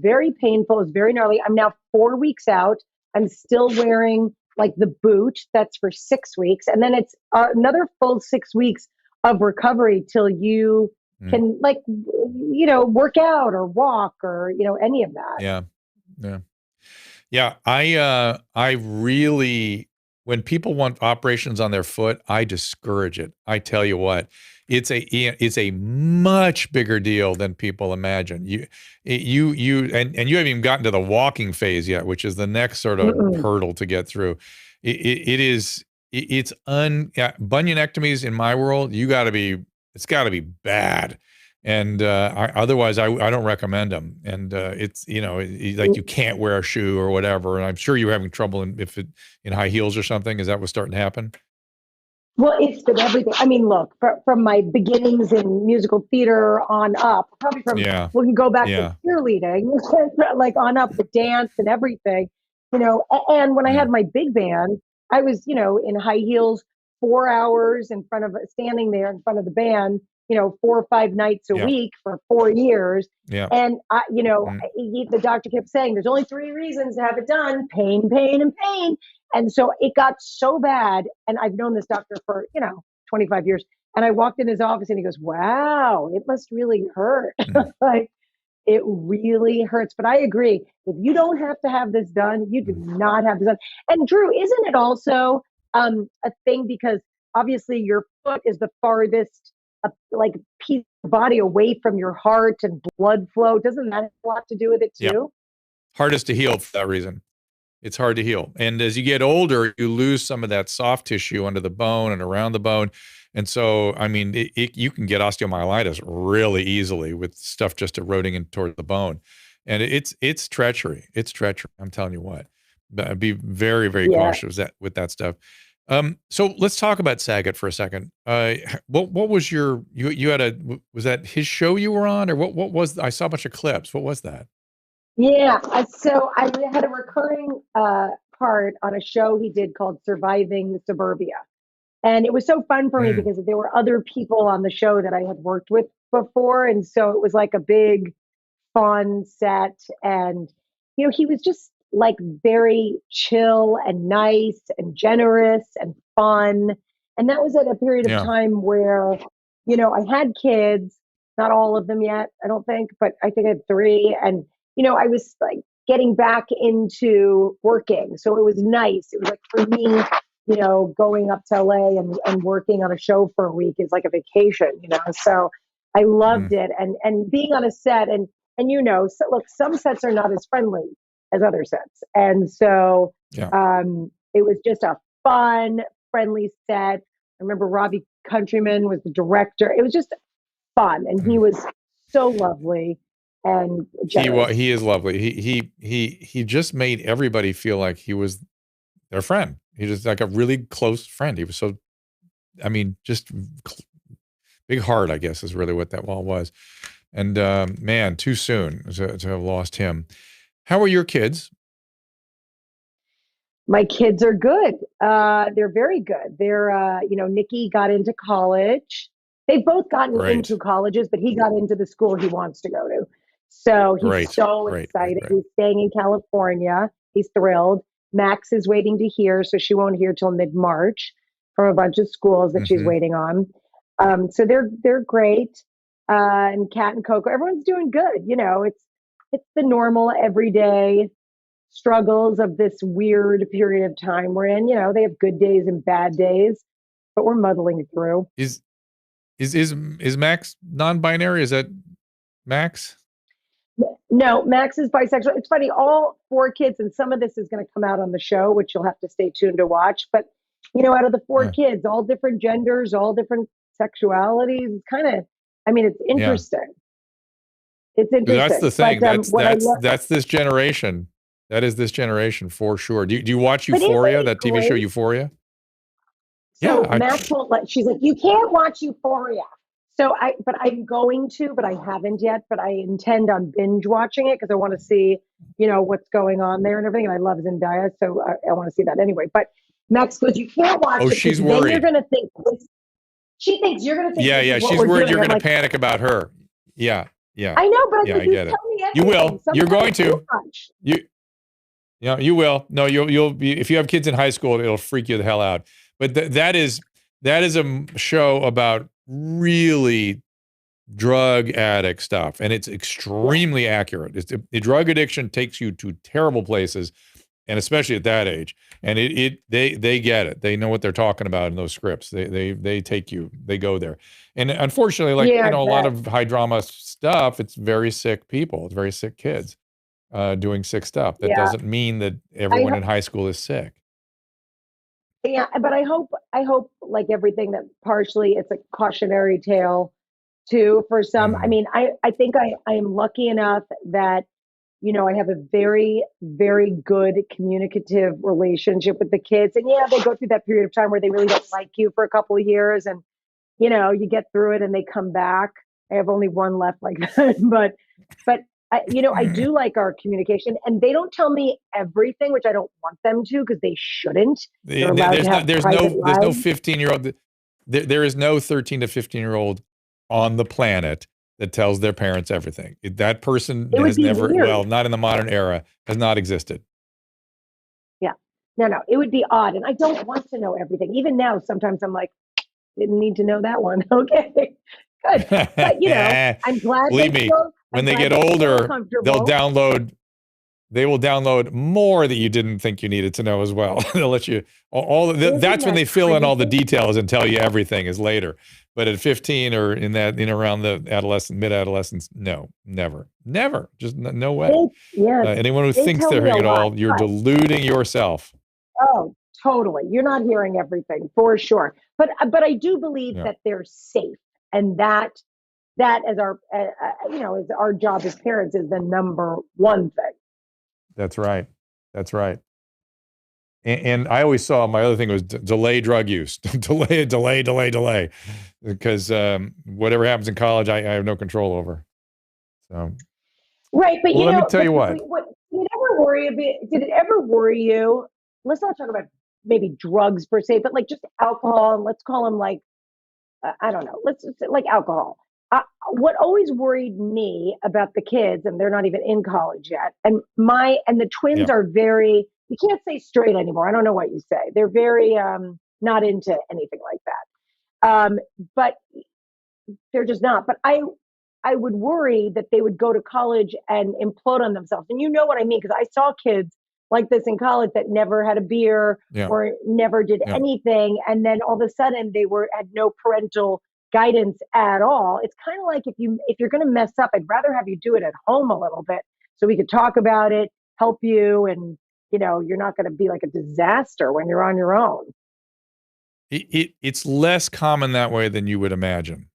very painful. It was very gnarly. I'm now 4 weeks out. I'm still wearing the boot. That's for 6 weeks. And then it's another full 6 weeks of recovery till you can work out or walk or, any of that. Yeah. Yeah. Yeah. I really, when people want operations on their foot, I discourage it. I tell you what, it's a much bigger deal than people imagine. You haven't even gotten to the walking phase yet, which is the next sort of hurdle to get through. Bunionectomies in my world, it's gotta be bad. And otherwise, I don't recommend them. And it's you can't wear a shoe or whatever. And I'm sure you're having trouble in high heels or something. Is that what's starting to happen? Well, it's been everything. I mean, look, from my beginnings in musical theater on up, probably from, Yeah. we can go back to Yeah. cheerleading, like on up the dance and everything, and when I had Mm. my big band, I was, in high heels, 4 hours in front of, standing there in front of the band, 4 or 5 nights a Yeah. week for 4 years. Yeah. And Mm. the doctor kept saying, there's only 3 reasons to have it done: pain, pain, and pain. And so it got so bad. And I've known this doctor for, 25 years. And I walked in his office and he goes, wow, it must really hurt. Mm. Like, it really hurts. But I agree. If you don't have to have this done, you do not have this done. And Drew, isn't it also a thing? Because obviously your foot is the farthest like piece of body away from your heart and blood flow. Doesn't that have a lot to do with it Yeah. too? Hardest to heal for that reason. It's hard to heal. And as you get older, you lose some of that soft tissue under the bone and around the bone. And so, I mean, you can get osteomyelitis really easily with stuff just eroding in toward the bone. And it's treachery. It's treachery. I'm telling you what. But be very, very Yeah. cautious with that stuff. So let's talk about Saget for a second. What was you had was that his show you were on, or what was, I saw a bunch of clips. What was that? Yeah. So I had a recurring part on a show he did called Surviving Suburbia. And it was so fun for me Mm. because there were other people on the show that I had worked with before. And so it was like a big, fun set. And, he was just like very chill and nice and generous and fun. And that was at a period of Yeah. time where, I had kids, not all of them yet, I don't think, but I think I had three. And, I was like getting back into working. So it was nice. It was like for me, going up to LA and working on a show for a week is like a vacation, So I loved it. And being on a set and so, look, some sets are not as friendly as other sets. And so Yeah. it was just a fun, friendly set. I remember Robbie Countryman was the director. It was just fun. And he was so lovely and generous. He is lovely. He just made everybody feel like he was their friend. He was like a really close friend. He was so, I mean, just big heart, I guess, is really what that wall was. And man, too soon to have lost him. How are your kids? My kids are good. They're very good. They're, Nikki got into college. They've both gotten Great. into colleges, but he got into the school he wants to go to. So he's Great. so Great. excited. He's staying in California. He's thrilled. Max is waiting to hear, so she won't hear till mid-March from a bunch of schools that she's waiting on. So they're great. And Kat and Coco, everyone's doing good. It's the normal everyday struggles of this weird period of time we're in. They have good days and bad days, but we're muddling through. Is Max non-binary? Is that Max? No, Max is bisexual. It's funny, all four kids, and some of this is going to come out on the show, which you'll have to stay tuned to watch. But, out of the four kids, all different genders, all different sexualities, it's kind of, it's interesting. Yeah. It's interesting. That's the thing. But, that's this generation. That is this generation for sure. Do you watch Euphoria, that TV show Euphoria? So Max won't let, she's like, you can't watch Euphoria. So I'm going to, but I haven't yet, but I intend on binge watching it because I want to see, what's going on there and everything. And I love Zendaya. So I want to see that anyway. But Max goes, you can't watch it. Oh, she's worried. Then you're going to think she thinks you're going to think. Yeah. She's worried you're going to panic about her. Yeah. I know, but I get it. You will. You're going to. You will. No, you'll be, if you have kids in high school, it'll freak you the hell out. But that is a show about really drug addict stuff, and it's extremely accurate. The drug addiction takes you to terrible places, and especially at that age. And they get it. They know what they're talking about in those scripts. They take you. They go there. And unfortunately, a lot of high drama stuff, it's very sick people. It's very sick kids doing sick stuff. That doesn't mean that everyone in high school is sick. Yeah, but I hope like everything that partially it's a cautionary tale too for some. I mean, I think I am lucky enough that I have a very, very good communicative relationship with the kids. And yeah, they go through that period of time where they really don't like you for a couple of years. And, you get through it and they come back. I have only one left like that. but I do like our communication, and they don't tell me everything, which I don't want them to, because they shouldn't. They're allowed to have private there's no lives. 15-year-old. There is no 13 to 15-year-old on the planet that tells their parents everything. That person It would has be never, weird. well, not in the modern era, has not existed. Yeah. No, it would be odd. And I don't want to know everything. Even now, sometimes I'm like, didn't need to know that one. Okay, good. But, I'm glad Believe me, when they get older, they will download more that you didn't think you needed to know as well. They'll let you, that's when they fill in all the details and tell you everything is later. But at 15 or around the mid-adolescence, no, never, just no way. Anyone who thinks they're hearing it all, you're deluding yourself. Oh, totally. You're not hearing everything for sure. But I do believe that they're safe, and that as our as our job as parents is the number one thing. That's right. And I always saw, my other thing was delay drug use, delay, because whatever happens in college, I have no control over. So, right. But let me tell you what. Did it ever worry you? Let's not talk about maybe drugs per se, but like just alcohol, and let's call them like, I don't know, let's just say like alcohol. What always worried me about the kids, and they're not even in college yet, and the twins are very, you can't say straight anymore. I don't know what you say. They're very not into anything like that. But they're just not. But I would worry that they would go to college and implode on themselves. And you know what I mean? Because I saw kids like this in college that never had a beer or never did anything. And then all of a sudden they had no parental guidance at all. It's kind of like if you're going to mess up, I'd rather have you do it at home a little bit so we could talk about it, help you, and you're not going to be like a disaster when you're on your own. It's less common that way than you would imagine.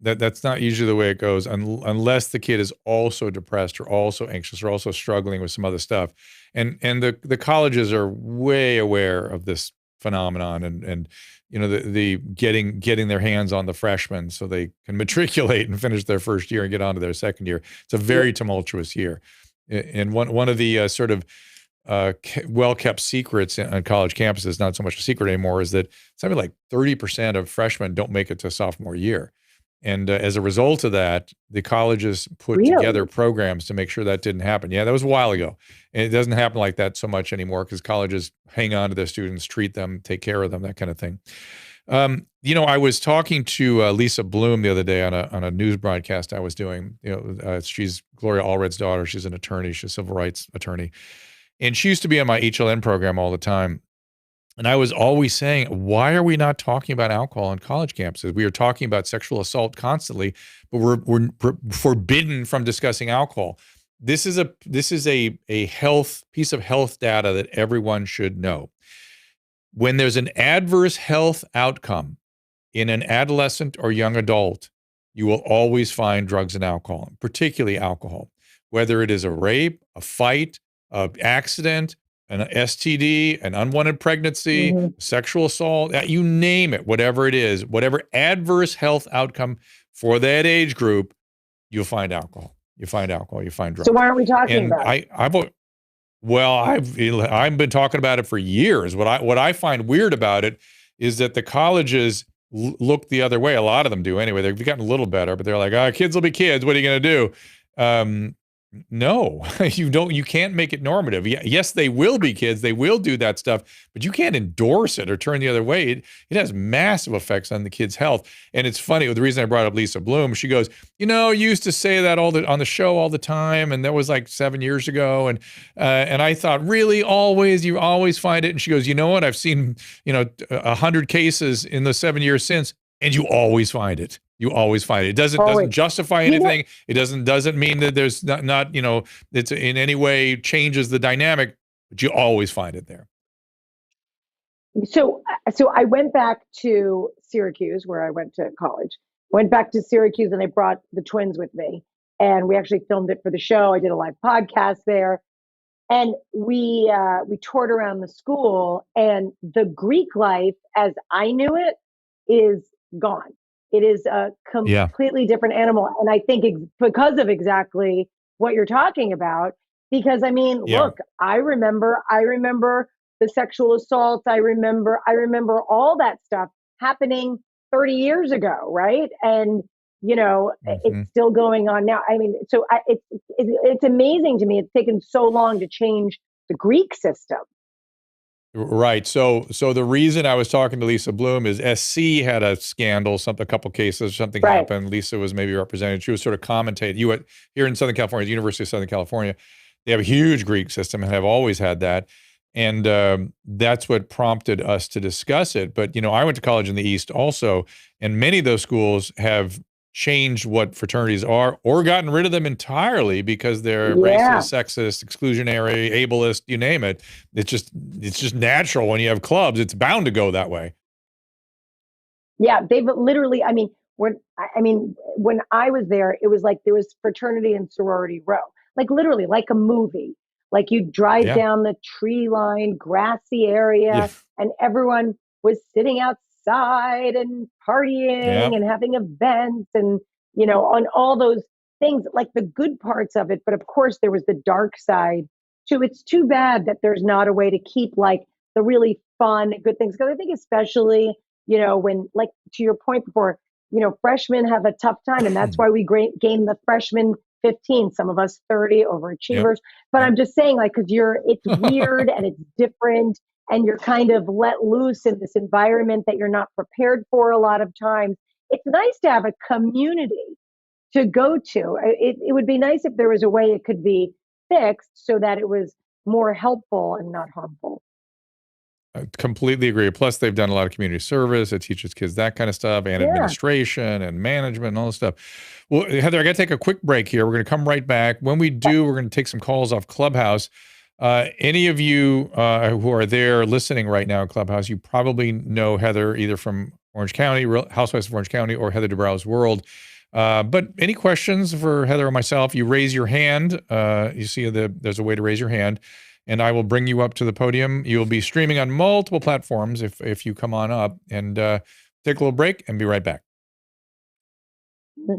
That's not usually the way it goes, unless the kid is also depressed or also anxious or also struggling with some other stuff. And the colleges are way aware of this phenomenon, and the getting their hands on the freshmen so they can matriculate and finish their first year and get on to their second year. It's a very tumultuous year. And one of the sort of well-kept secrets on college campuses, not so much a secret anymore, is that something like 30% of freshmen don't make it to sophomore year. And as a result of that, the colleges put together programs to make sure that didn't happen. Yeah, that was a while ago. And it doesn't happen like that so much anymore because colleges hang on to their students, treat them, take care of them, that kind of thing. I was talking to Lisa Bloom the other day on a news broadcast I was doing. She's Gloria Allred's daughter. She's an attorney. She's a civil rights attorney. And she used to be on my HLN program all the time. And I was always saying, why are we not talking about alcohol on college campuses? We are talking about sexual assault constantly, but we're forbidden from discussing alcohol. This is a health piece of health data that everyone should know. When there's an adverse health outcome in an adolescent or young adult, you will always find drugs and alcohol, particularly alcohol, whether it is a rape, a fight, an accident, an STD, an unwanted pregnancy, sexual assault, you name it, whatever it is, whatever adverse health outcome for that age group, you'll find alcohol. You find alcohol, you find drugs. So why aren't we talking about it? I've been talking about it for years. What I find weird about it is that the colleges look the other way. A lot of them do anyway. They've gotten a little better, but they're like, kids will be kids. What are you going to do? No, you don't. You can't make it normative. Yes, they will be kids. They will do that stuff, but you can't endorse it or turn the other way. It has massive effects on the kid's health. And it's funny. The reason I brought up Lisa Bloom, she goes, you used to say that on the show all the time, and that was like 7 years ago. And I thought, really, you always find it. And she goes, you know what? I've seen 100 cases in the 7 years since, and you always find it. You always find it. It doesn't justify anything. It doesn't mean that there's not it's in any way changes the dynamic, but you always find it there. So I went back to Syracuse where I went to college. Went back to Syracuse and I brought the twins with me. and we actually filmed it for the show. I did a live podcast there. And we toured around the school, and the Greek life, as I knew it, is gone. It is a completely different animal. And I think because of exactly what you're talking about, because I mean, look, I remember the sexual assaults. I remember all that stuff happening 30 years ago, right? And it's still going on now. I mean, so it's amazing to me. It's taken so long to change the Greek system. Right. So the reason I was talking to Lisa Bloom is SC had a scandal, a couple cases, something happened. Lisa was maybe represented. She was sort of commentating. Here in Southern California, the University of Southern California, they have a huge Greek system and have always had that. And that's what prompted us to discuss it. But, I went to college in the East also, and many of those schools have changed what fraternities are or gotten rid of them entirely because they're racist, sexist, exclusionary, ableist, you name it. It's just natural when you have clubs. It's bound to go that way. Yeah, they've literally, when I was there, it was like there was fraternity and sorority row, like literally like a movie. Like you drive down the tree-lined grassy area and everyone was sitting outside and partying and having events and, on all those things, like the good parts of it. But of course, there was the dark side too. It's too bad that there's not a way to keep like the really fun, good things. Because I think especially, when, like to your point before, freshmen have a tough time. And that's why we gain the freshman 15, some of us 30 overachievers. But I'm just saying, like, because it's weird and it's different and you're kind of let loose in this environment that you're not prepared for a lot of times. It's nice to have a community to go to. It would be nice if there was a way it could be fixed so that it was more helpful and not harmful. I completely agree. Plus, they've done a lot of community service. It teaches kids that kind of stuff and administration and management and all this stuff. Well, Heather, I got to take a quick break here. We're going to come right back. When we do, we're going to take some calls off Clubhouse. Any of you who are there listening right now in Clubhouse, you probably know Heather either from Orange County, Housewives of Orange County, or Heather Dubrow's World. But any questions for Heather or myself, you raise your hand. You see there's a way to raise your hand, and I will bring you up to the podium. You'll be streaming on multiple platforms if you come on up. And take a little break and be right back.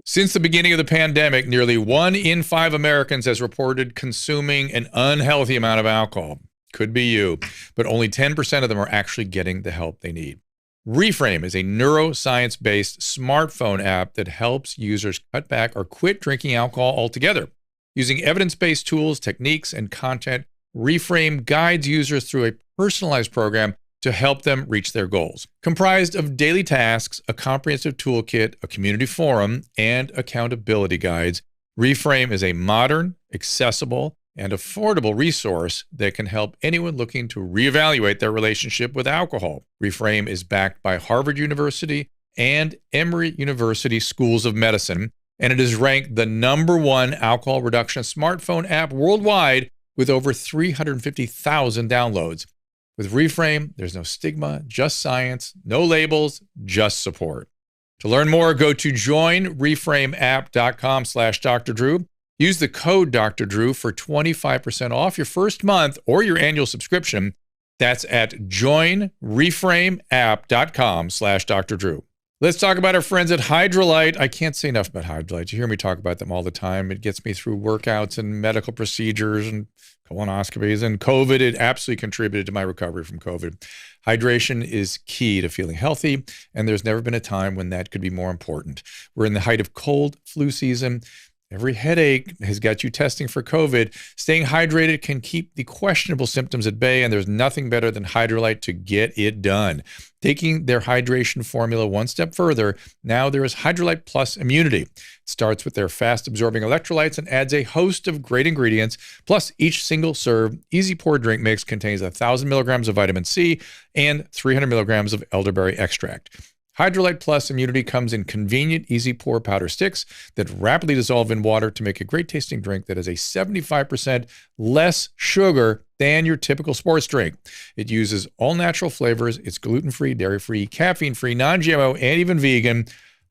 Since the beginning of the pandemic, nearly 1 in 5 Americans has reported consuming an unhealthy amount of alcohol. Could be you, but only 10% of them are actually getting the help they need. Reframe is a neuroscience-based smartphone app that helps users cut back or quit drinking alcohol altogether. Using evidence-based tools, techniques, and content, Reframe guides users through a personalized program to help them reach their goals. Comprised of daily tasks, a comprehensive toolkit, a community forum, and accountability guides, Reframe is a modern, accessible, and affordable resource that can help anyone looking to reevaluate their relationship with alcohol. Reframe is backed by Harvard University and Emory University Schools of Medicine, and it is ranked the #1 alcohol reduction smartphone app worldwide with over 350,000 downloads. With Reframe, there's no stigma, just science, no labels, just support. To learn more, go to joinreframeapp.com/Dr. Drew. Use the code Dr. Drew for 25% off your first month or your annual subscription. That's at joinreframeapp.com/Dr. Drew. Let's talk about our friends at Hydralyte. I can't say enough about Hydralyte. You hear me talk about them all the time. It gets me through workouts and medical procedures and colonoscopies and COVID. It absolutely contributed to my recovery from COVID. Hydration is key to feeling healthy, and there's never been a time when that could be more important. We're in the height of cold flu season. Every headache has got you testing for COVID. Staying hydrated can keep the questionable symptoms at bay, and there's nothing better than Hydralyte to get it done. Taking their hydration formula one step further, now there is Hydralyte Plus Immunity. It starts with their fast-absorbing electrolytes and adds a host of great ingredients. Plus, each single-serve, easy-pour drink mix contains 1,000 milligrams of vitamin C and 300 milligrams of elderberry extract. Hydralyte Plus Immunity comes in convenient, easy-pour powder sticks that rapidly dissolve in water to make a great-tasting drink that has a 75% less sugar than your typical sports drink. It uses all-natural flavors. It's gluten-free, dairy-free, caffeine-free, non-GMO, and even vegan.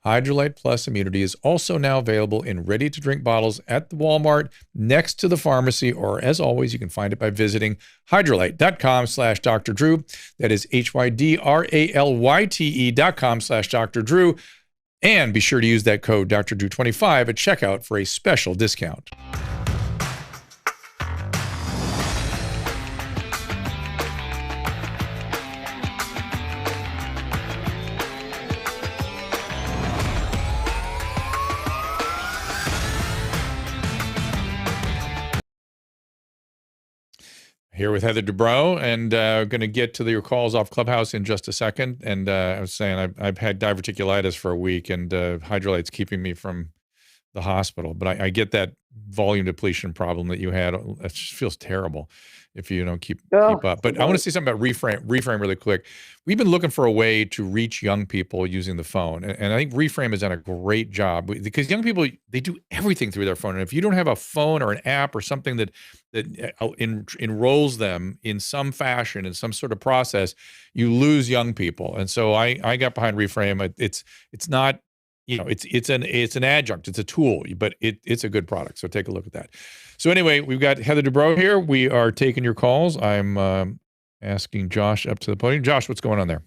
Hydrolyte Plus Immunity is also now available in ready-to-drink bottles at the Walmart next to the pharmacy, or as always, you can find it by visiting hydrolyte.com/Dr. Drew. That is HYDRALYTE.com/Dr. Drew. And be sure to use that code Dr. Drew 25 at checkout for a special discount. Here with Heather Dubrow, and going to get to your calls off Clubhouse in just a second. And I was saying I've had diverticulitis for a week, and Hydrolyte's keeping me from the hospital. But I get that volume depletion problem that you had. It just feels terrible if you don't keep up. But I want to say something about Reframe really quick. We've been looking for a way to reach young people using the phone. And I think Reframe has done a great job, because young people, they do everything through their phone. And if you don't have a phone or an app or something that enrolls them in some fashion, in some sort of process, you lose young people. And so I got behind Reframe. It's not, it's an adjunct, it's a tool, but it's a good product. So take a look at that. So anyway, we've got Heather Dubrow here. We are taking your calls. I'm asking Josh up to the podium. Josh, what's going on there?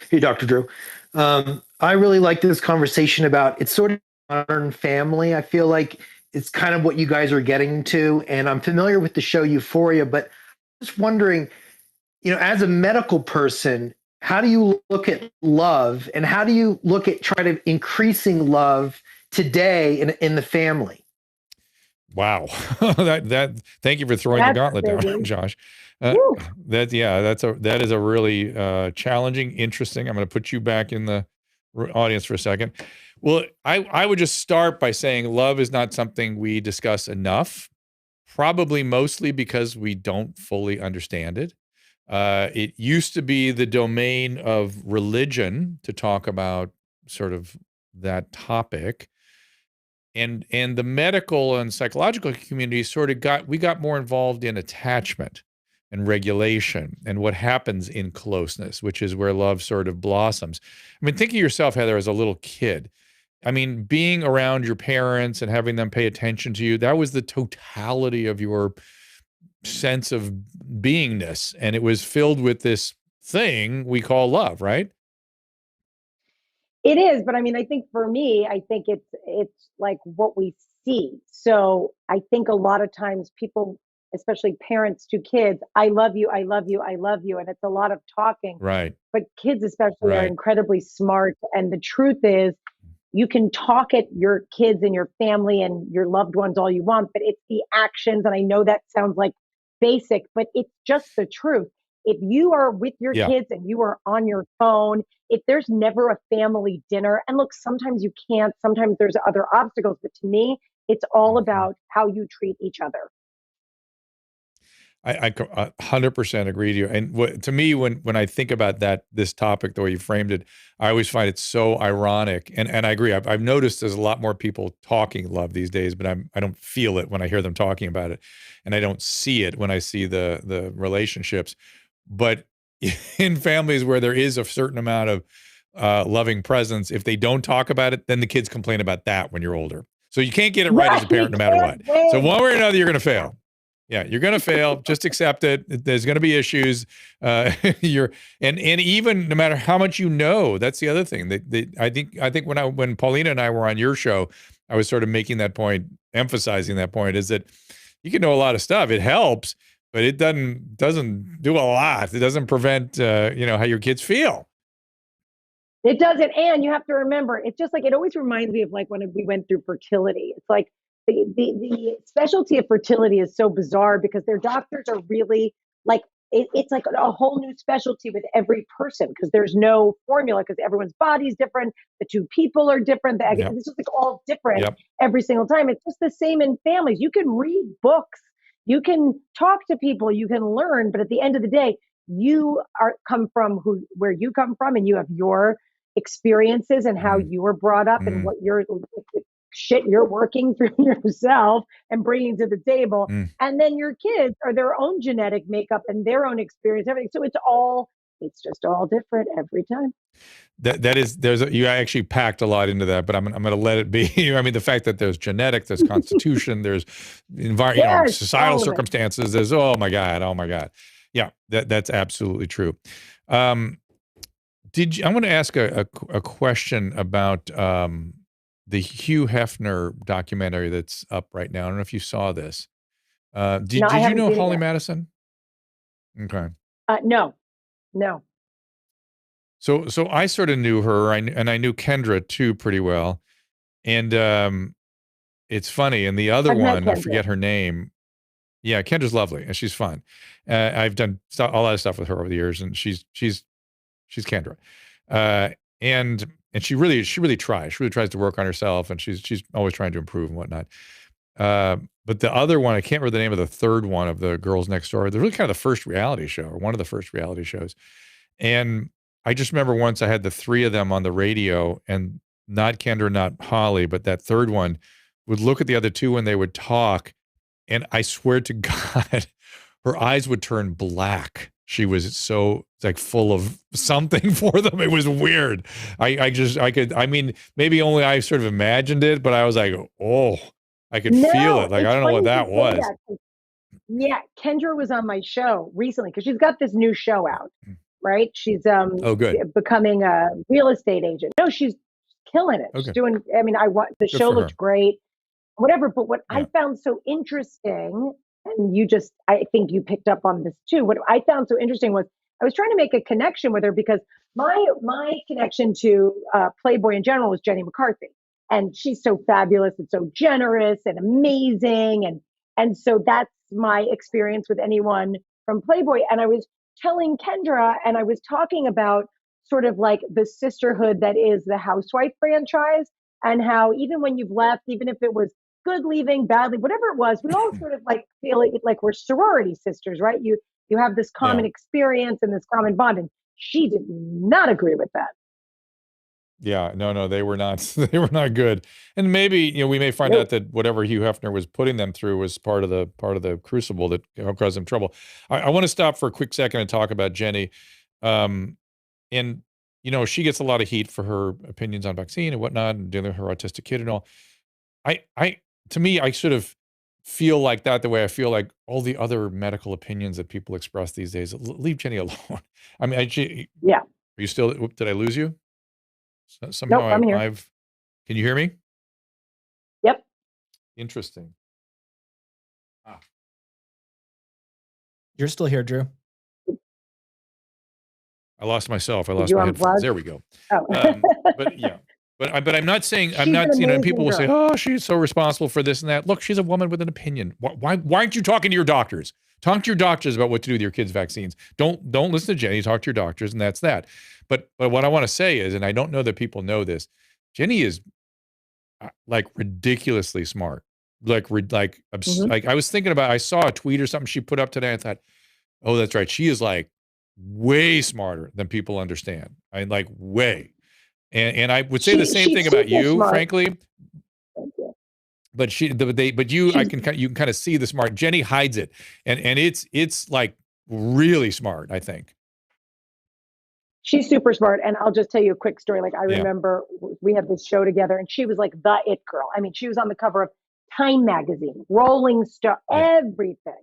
Hey, Dr. Drew. I really like this conversation about, it's sort of modern family. I feel like it's kind of what you guys are getting to, and I'm familiar with the show Euphoria, but I'm just wondering, as a medical person, how do you look at love, and how do you look at try to increasing love today in the family? Wow. Thank you for throwing the gauntlet down, Josh. That is a really challenging, interesting. I'm going to put you back in the audience for a second. Well, I would just start by saying love is not something we discuss enough, probably mostly because we don't fully understand it. It used to be the domain of religion to talk about sort of that topic. And the medical and psychological community we got more involved in attachment and regulation and what happens in closeness, which is where love sort of blossoms. I mean, think of yourself, Heather, as a little kid. I mean, being around your parents and having them pay attention to you, that was the totality of your sense of beingness. And it was filled with this thing we call love, right? It is, but I mean, I think for me, I think it's like what we see. So I think a lot of times people, especially parents to kids, I love you, I love you, I love you. And it's a lot of talking. Right. But kids especially are incredibly smart. And the truth is, you can talk at your kids and your family and your loved ones all you want, but it's the actions. And I know that sounds like basic, but it's just the truth. If you are with your kids and you are on your phone, if there's never a family dinner, and look, sometimes you can't, sometimes there's other obstacles, but to me, it's all about how you treat each other. I 100% agree with you. And to me, when I think about this topic, the way you framed it, I always find it so ironic. And I agree. I've noticed there's a lot more people talking love these days, but I don't feel it when I hear them talking about it, and I don't see it when I see the relationships. But in families where there is a certain amount of loving presence, if they don't talk about it, then the kids complain about that when you're older. So you can't get it right as a parent, no matter what. So one way or another, you're going to fail. Yeah, you're going to fail. Just accept it. There's going to be issues. And even no matter how much you know, that's the other thing. I think when Paulina and I were on your show, I was sort of making that point, emphasizing that point, is that you can know a lot of stuff. It helps, but it doesn't do a lot. It doesn't prevent how your kids feel. It doesn't. And you have to remember, it's just like, it always reminds me of like when we went through fertility. It's like the specialty of fertility is so bizarre because their doctors are really like, it's like a whole new specialty with every person because there's no formula because everyone's body's different. The two people are different. It's just like all different every single time. It's just the same in families. You can read books, you can talk to people, you can learn, but at the end of the day, you come from where you come from, and you have your experiences and how you were brought up and what shit you're working through yourself and bringing to the table. And then your kids are their own genetic makeup and their own experience, everything. So it's all It's just all different every time. You actually packed a lot into that, but I'm going to let it be. I mean, the fact that there's genetic, there's constitution, there's societal circumstances. There's oh my god, yeah, that's absolutely true. I want to ask a question about the Hugh Hefner documentary that's up right now. I don't know if you saw this. Did you know Holly Madison? Okay. No. So I sort of knew her, and I knew Kendra too pretty well. And it's funny. And the other one, I forget her name. Yeah, Kendra's lovely, and she's fun. I've done a lot of stuff with her over the years, and she's Kendra. And she really tries. She really tries to work on herself, and she's always trying to improve and whatnot. But the other one, I can't remember the name of the third one of the Girls Next Door. They're really kind of the first reality show, or one of the first reality shows. And I just remember once I had the three of them on the radio, and not Kendra, not Holly, but that third one would look at the other two when they would talk. And I swear to God, her eyes would turn black. She was so like full of something for them. It was weird. I mean, maybe only I sort of imagined it, but I was like, oh, I could feel it. Like, I don't know what that was. Yeah. Kendra was on my show recently because she's got this new show out, right? She's becoming a real estate agent. No, she's killing it. Okay. She's doing, I mean, the show looked great, whatever. But what I found so interesting, and I think you picked up on this too. What I found so interesting was I was trying to make a connection with her because my connection to Playboy in general was Jenny McCarthy. And she's so fabulous and so generous and amazing. And so that's my experience with anyone from Playboy. And I was telling Kendra, and I was talking about sort of like the sisterhood that is the Housewife franchise, and how even when you've left, even if it was good leaving, badly, whatever it was, we all sort of like feel like we're sorority sisters, right? You have this common experience and this common bond. And she did not agree with that. Yeah, no, they were not. They were not good. And maybe we may find out that whatever Hugh Hefner was putting them through was part of the crucible that caused them trouble. I want to stop for a quick second and talk about Jenny. And she gets a lot of heat for her opinions on vaccine and whatnot, and dealing with her autistic kid and all. To me, I sort of feel like that the way I feel like all the other medical opinions that people express these days. Leave Jenny alone. I mean, are you still? Did I lose you? Somehow nope, I'm here. Can you hear me? Yep. Interesting. You're still here, Drew. I lost myself. I lost my headphones. There we go. Oh. But I'm not saying people will say, oh, she's so responsible for this and that. Look, she's a woman with an opinion. Why aren't you talking to your doctors? Talk to your doctors about what to do with your kids' vaccines. Don't listen to Jenny. Talk to your doctors, and that's that. But what I want to say is, and I don't know that people know this, Jenny is like ridiculously smart. Like I was thinking about, I saw a tweet or something she put up today. I thought, oh, that's right. She is like way smarter than people understand. I mean, like way. And I would say the same thing about you, smart. Frankly. But you can kind of see the smart. Jenny hides it, and it's like really smart, I think. She's super smart, and I'll just tell you a quick story. Like I remember we had this show together, and she was like the it girl. I mean, she was on the cover of Time magazine, Rolling Stone, everything.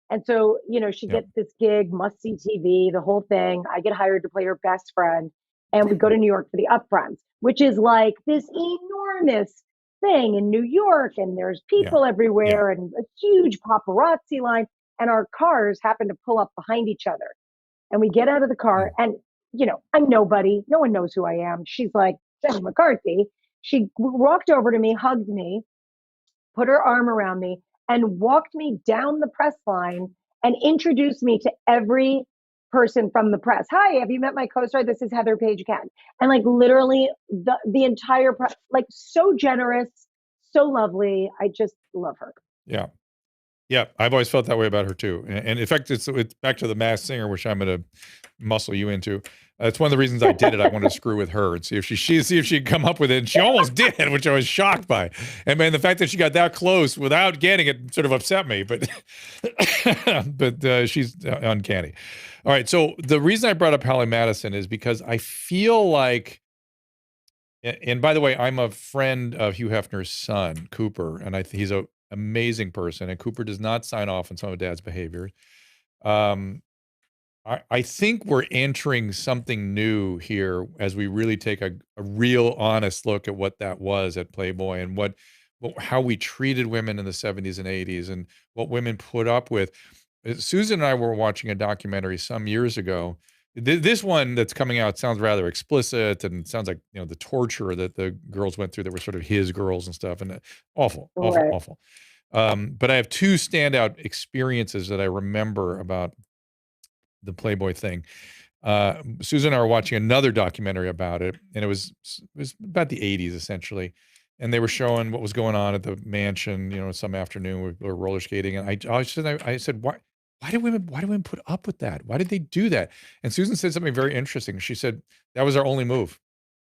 And so, she gets this gig, must see TV, the whole thing. I get hired to play her best friend, and we go to New York for the upfronts, which is like this enormous thing in New York, and there's people everywhere and a huge paparazzi line, and our cars happen to pull up behind each other. And we get out of the car, and I'm nobody. No one knows who I am. She's like Jenny McCarthy. She walked over to me, hugged me, put her arm around me, and walked me down the press line and introduced me to every person from the press. Hi, have you met my co-star? This is Heather Page Ken. And like literally the entire press, like so generous, so lovely. I just love her. Yeah. Yeah, I've always felt that way about her too. And in fact, it's back to the Masked Singer, which I'm going to muscle you into. It's one of the reasons I did it. I wanted to screw with her and see if she'd come up with it. And she almost did, which I was shocked by. And man, the fact that she got that close without getting it sort of upset me. But she's uncanny. All right. So the reason I brought up Hallie Madison is because I feel like, and by the way, I'm a friend of Hugh Hefner's son, Cooper, and he's an amazing person. And Cooper does not sign off on some of Dad's behavior. I think we're entering something new here as we really take a real honest look at what that was at Playboy and how we treated women in the 70s and 80s and what women put up with. Susan and I were watching a documentary some years ago. This one that's coming out sounds rather explicit and sounds like, the torture that the girls went through that were sort of his girls and stuff, and awful. But I have two standout experiences that I remember about the Playboy thing. Susan and I were watching another documentary about it, and it was about the 80s essentially. And they were showing what was going on at the mansion, some afternoon we were roller skating. And I said, why do women put up with that? Why did they do that? And Susan said something very interesting. She said, that was our only move.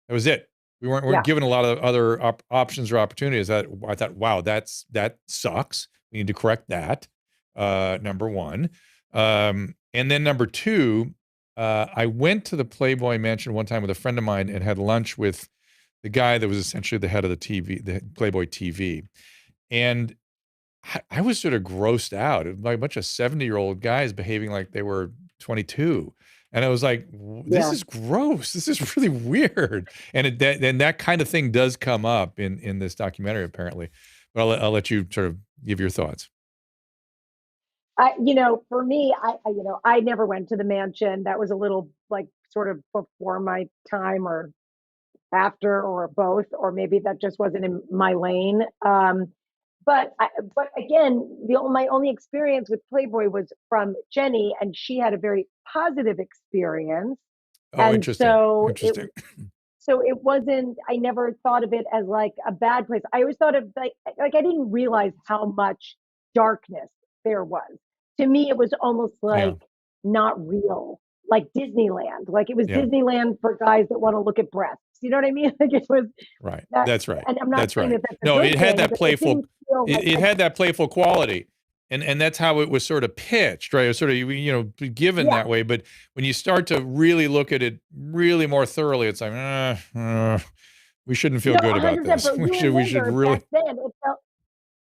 That was it. We weren't given a lot of other options or opportunities. I thought, wow, that sucks. We need to correct that. Number one. And then number two, I went to the Playboy mansion one time with a friend of mine and had lunch with the guy that was essentially the head of the Playboy TV. And I was sort of grossed out. It was like a bunch of 70-year-old guys behaving like they were 22. And I was like, this is gross. This is really weird. And that kind of thing does come up in this documentary, apparently. But I'll let you sort of give your thoughts. For me, I never went to the mansion. That was a little like sort of before my time or after or both, or maybe that just wasn't in my lane. But again, my only experience with Playboy was from Jenny, and she had a very positive experience. Oh, and interesting. So it wasn't, I never thought of it as like a bad place. I always thought of like I didn't realize how much darkness there was. To me, it was almost like not real, like Disneyland. Like it was Disneyland for guys that want to look at breasts. You know what I mean? Like it was. Right. That's right. And I'm not saying that that's no, it had that playful. It had that playful quality, and that's how it was sort of pitched, right? It was sort of given that way. But when you start to really look at it really more thoroughly, it's like, we shouldn't feel good about this. We should really. Back then,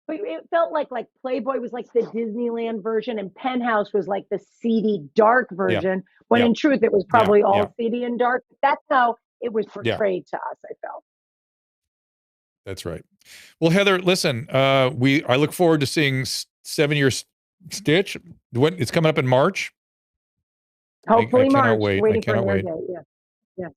it felt like Playboy was like the Disneyland version, and Penthouse was like the seedy, dark version. When in truth, it was probably all seedy and dark. That's how it was portrayed to us. I felt. That's right. Well, Heather, listen, I look forward to seeing 7-Year Stitch. It's coming up in March. Hopefully, I cannot March. wait. I cannot wait. Yeah.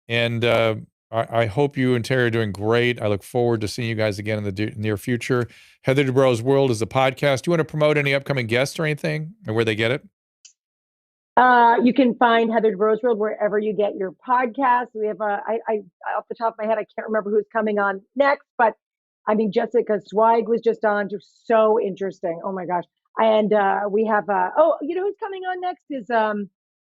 And I hope you and Terry are doing great. I look forward to seeing you guys again in the near future. Heather Dubrow's World is a podcast. Do you want to promote any upcoming guests or anything, or where they get it? You can find Heather Dubrow's World wherever you get your podcasts. We have I off the top of my head, I can't remember who's coming on next, but I mean, Jessica Zweig was just on. Just so interesting. Oh my gosh. And we have who's coming on next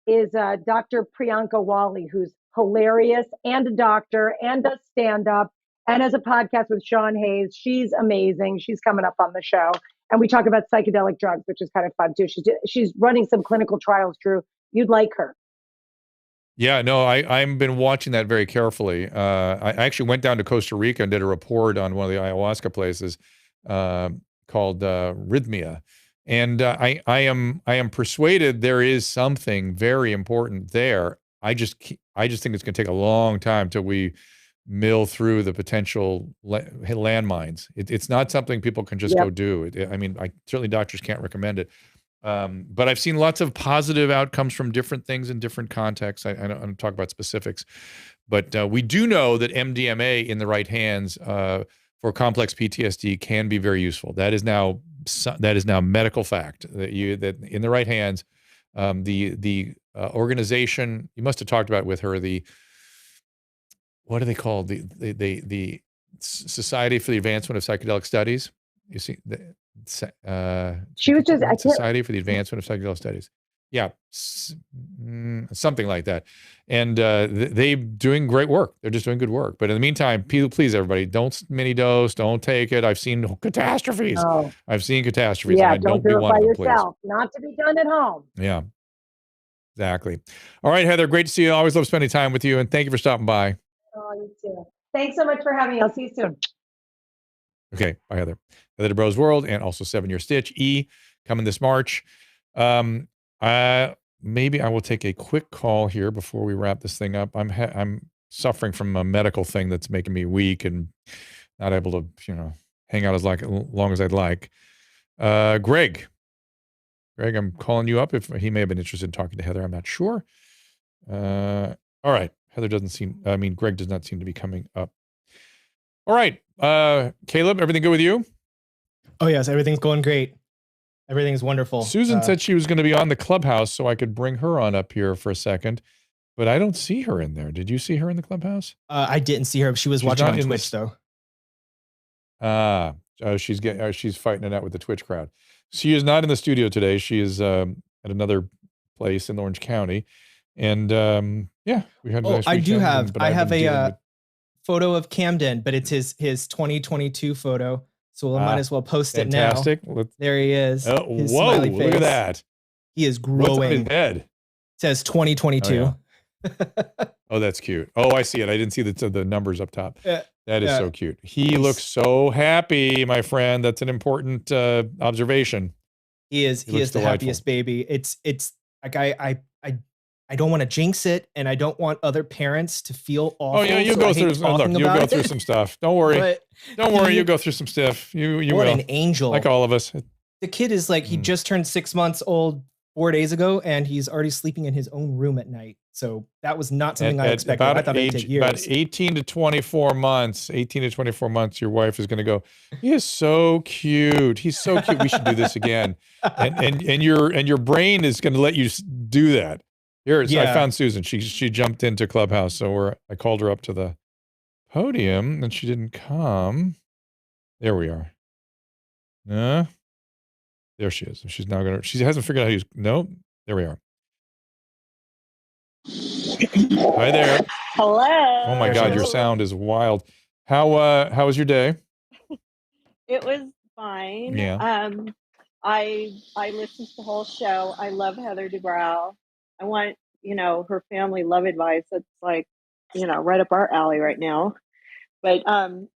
is Dr. Priyanka Wally, who's hilarious and a doctor and does stand up and has a podcast with Sean Hayes. She's amazing. She's coming up on the show. And we talk about psychedelic drugs, which is kind of fun too. She's running some clinical trials, Drew. You'd like her. Yeah, no, I've been watching that very carefully. I actually went down to Costa Rica and did a report on one of the ayahuasca places called Rhythmia. And I am persuaded there is something very important there. I just think it's going to take a long time till we mill through the potential landmines. It's not something people can just go do. Certainly doctors can't recommend it. But I've seen lots of positive outcomes from different things in different contexts. I don't talk about specifics, but we do know that MDMA in the right hands for complex PTSD can be very useful. That is now medical fact that in the right hands, the organization you must have talked about with her, what are they called? The Society for the Advancement of Psychedelic Studies. You see, She was just Society for the Advancement of Psychedelic Studies. Yeah, something like that. And they doing great work. They're just doing good work. But in the meantime, please, everybody, don't mini dose. Don't take it. I've seen catastrophes. Oh. I've seen catastrophes. Yeah, and don't do it by yourself. Not to be done at home. Yeah, exactly. All right, Heather, great to see you. I always love spending time with you. And thank you for stopping by. Oh, you too. Thanks so much for having me. I'll see you soon. Okay, bye, Heather. Heather Dubrow's World, and also 7-Year Stitch coming this March. Maybe I will take a quick call here before we wrap this thing up. I'm suffering from a medical thing that's making me weak and not able to, hang out as long as I'd like. Greg, I'm calling you up. If he may have been interested in talking to Heather, I'm not sure. All right, Greg does not seem to be coming up. All right, Caleb, everything good with you? Oh yes, everything's going great. Everything's wonderful. Susan said she was going to be on the Clubhouse, so I could bring her on up here for a second, but I don't see her in there. Did you see her in the Clubhouse? I didn't see her. She's watching on Twitch though. She's fighting it out with the Twitch crowd. She is not in the studio today. She is at another place in Orange County, and we had. I have a photo of Camden, but it's his 2022 photo. So I might as well post it now. Fantastic. There he is. Whoa, look at that. He is growing. What's on his head? It says 2022. Oh, that's cute. Oh, I see it. I didn't see the numbers up top. That is so cute. He looks so happy, my friend. That's an important observation. He is the happiest baby. It's like I don't want to jinx it, and I don't want other parents to feel awful. Oh yeah, you'll go through some stuff. Don't worry. You'll go through some stuff. You what will. An angel, like all of us. The kid is like he just turned 6 months old 4 days ago, and he's already sleeping in his own room at night. So that was not something I expected. I thought it'd take years. About 18 to 24 months, your wife is going to go, he is so cute. He's so cute. We should do this again. And your brain is going to let you do that. I found Susan. She jumped into Clubhouse, so I called her up to the podium, and she didn't come. There we are. There she is. She's now gonna. She hasn't figured out how to use. No, there we are. Hi there. Hello. Oh my God, your sound is wild. How was your day? It was fine. Yeah. I listened to the whole show. I love Heather Dubrow. I want, her family love advice. That's like, right up our alley right now. But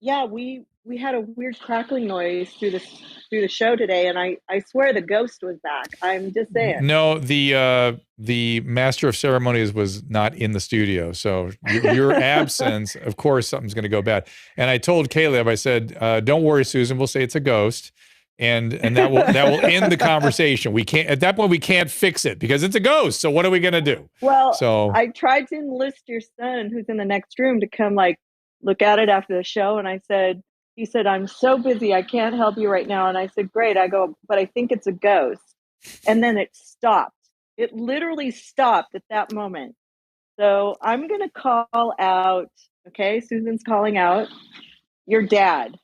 we had a weird crackling noise through the show today, and I swear the ghost was back. I'm just saying. No, the master of ceremonies was not in the studio, so your absence, of course, something's going to go bad. And I told Caleb, I said, "Don't worry, Susan. We'll say it's a ghost." And that will end the conversation. We can't at that point we can't fix it because it's a ghost. So what are we gonna do? Well, so I tried to enlist your son, who's in the next room, to come look at it after the show, and he said, "I'm so busy, I can't help you right now." And I said, "Great." I go, "But I think it's a ghost." And then it stopped. It literally stopped at that moment. So I'm gonna call out. Okay, Susan's calling out your dad.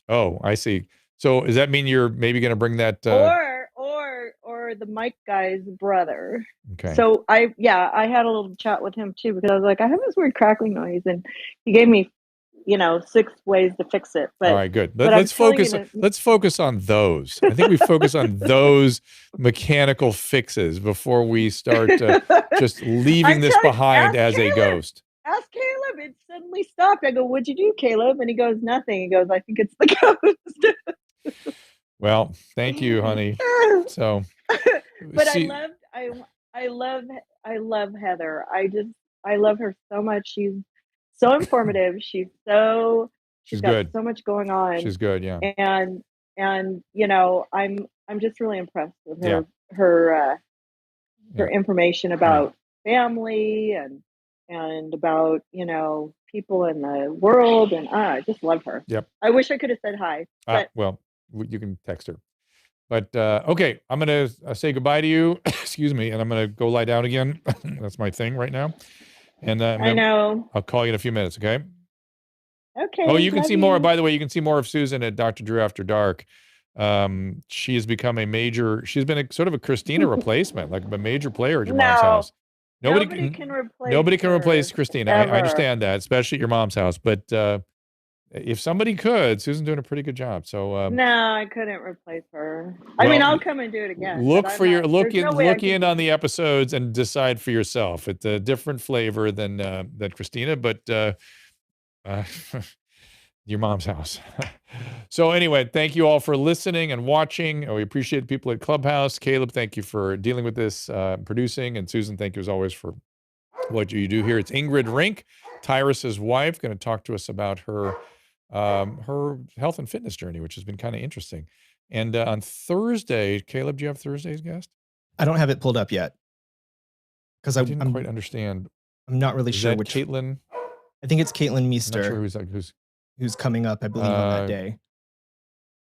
Oh, I see. So does that mean you're maybe going to bring that or the Mike guy's brother? Okay. So I had a little chat with him too, because I was like, I have this weird crackling noise, and he gave me 6 ways to fix it. But all right, good. Let's focus on those. I think we focus on those mechanical fixes before we start just leaving this behind as a ghost. Ask Caleb. It suddenly stopped. I go, "What'd you do, Caleb?" And he goes, "Nothing." He goes, "I think it's the ghost." Well, thank you, honey. So, but I love Heather. I love her so much. She's so informative. She's got good. So much going on. She's good, yeah. And I'm just really impressed with her information about family and about people in the world, and I just love her. Yep. I wish I could have said hi. But well, you can text her. But okay, I'm gonna say goodbye to you. Excuse me, and I'm gonna go lie down again. That's my thing right now. And I know. I'll call you in a few minutes. Okay. Okay. Oh, you can see more. By the way, you can see more of Susan at Dr. Drew After Dark. She has become she's been sort of a Christina replacement, like a major player at your mom's house. Nobody can replace Christina. I understand that, especially at your mom's house. But if somebody could, Susan's doing a pretty good job. So no, I couldn't replace her. I mean, I'll come and do it again. Look in on the episodes and decide for yourself. It's a different flavor than Christina, but your mom's house. So anyway, thank you all for listening and watching. We appreciate the people at Clubhouse. Caleb, thank you for dealing with this, producing. And Susan, thank you as always for what you do here. It's Ingrid Rink, Tyrus's wife, going to talk to us about her health and fitness journey, which has been kind of interesting. And on Thursday, Caleb, do you have Thursday's guest? I don't have it pulled up yet because I didn't quite understand. I'm not really sure which Caitlin. I think it's Caitlin Meester. I'm not sure who's coming up, I believe, on that day.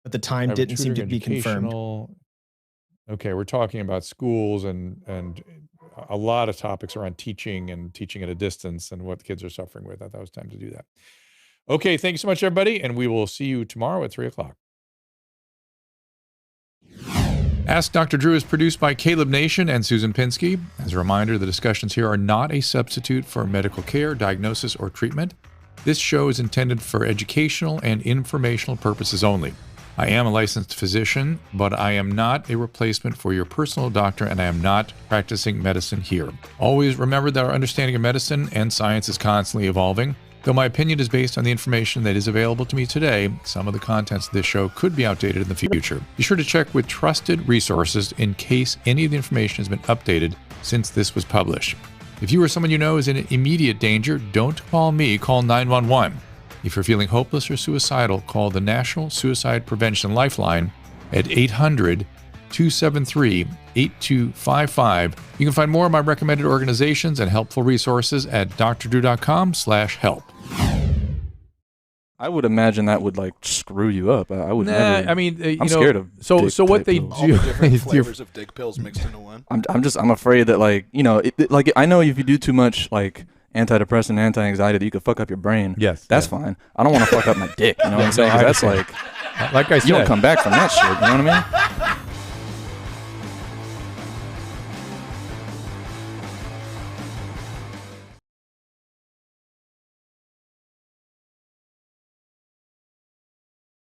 But the time didn't seem to be confirmed. Okay, we're talking about schools and a lot of topics around teaching and teaching at a distance and what kids are suffering with. I thought it was time to do that. Okay, thank you so much, everybody, and we will see you tomorrow at 3 o'clock. Ask Dr. Drew is produced by Caleb Nation and Susan Pinsky. As a reminder, the discussions here are not a substitute for medical care, diagnosis, or treatment. This show is intended for educational and informational purposes only. I am a licensed physician, but I am not a replacement for your personal doctor, and I am not practicing medicine here. Always remember that our understanding of medicine and science is constantly evolving. Though my opinion is based on the information that is available to me today, some of the contents of this show could be outdated in the future. Be sure to check with trusted resources in case any of the information has been updated since this was published. If you or someone you know is in immediate danger, don't call me, call 911. If you're feeling hopeless or suicidal, call the National Suicide Prevention Lifeline at 800-273-8255. You can find more of my recommended organizations and helpful resources at drdrew.com/help. I would imagine that would like screw you up. I would never. I mean, I'm scared of. So what they pills. do? All the different flavors of dick pills mixed into one. I'm afraid that like like I know if you do too much like antidepressant, anti-anxiety, that you could fuck up your brain. Yes, that's fine. I don't want to fuck up my dick. You know what I'm saying? 'Cause that's like I said, you don't come back from that shit. You know what I mean?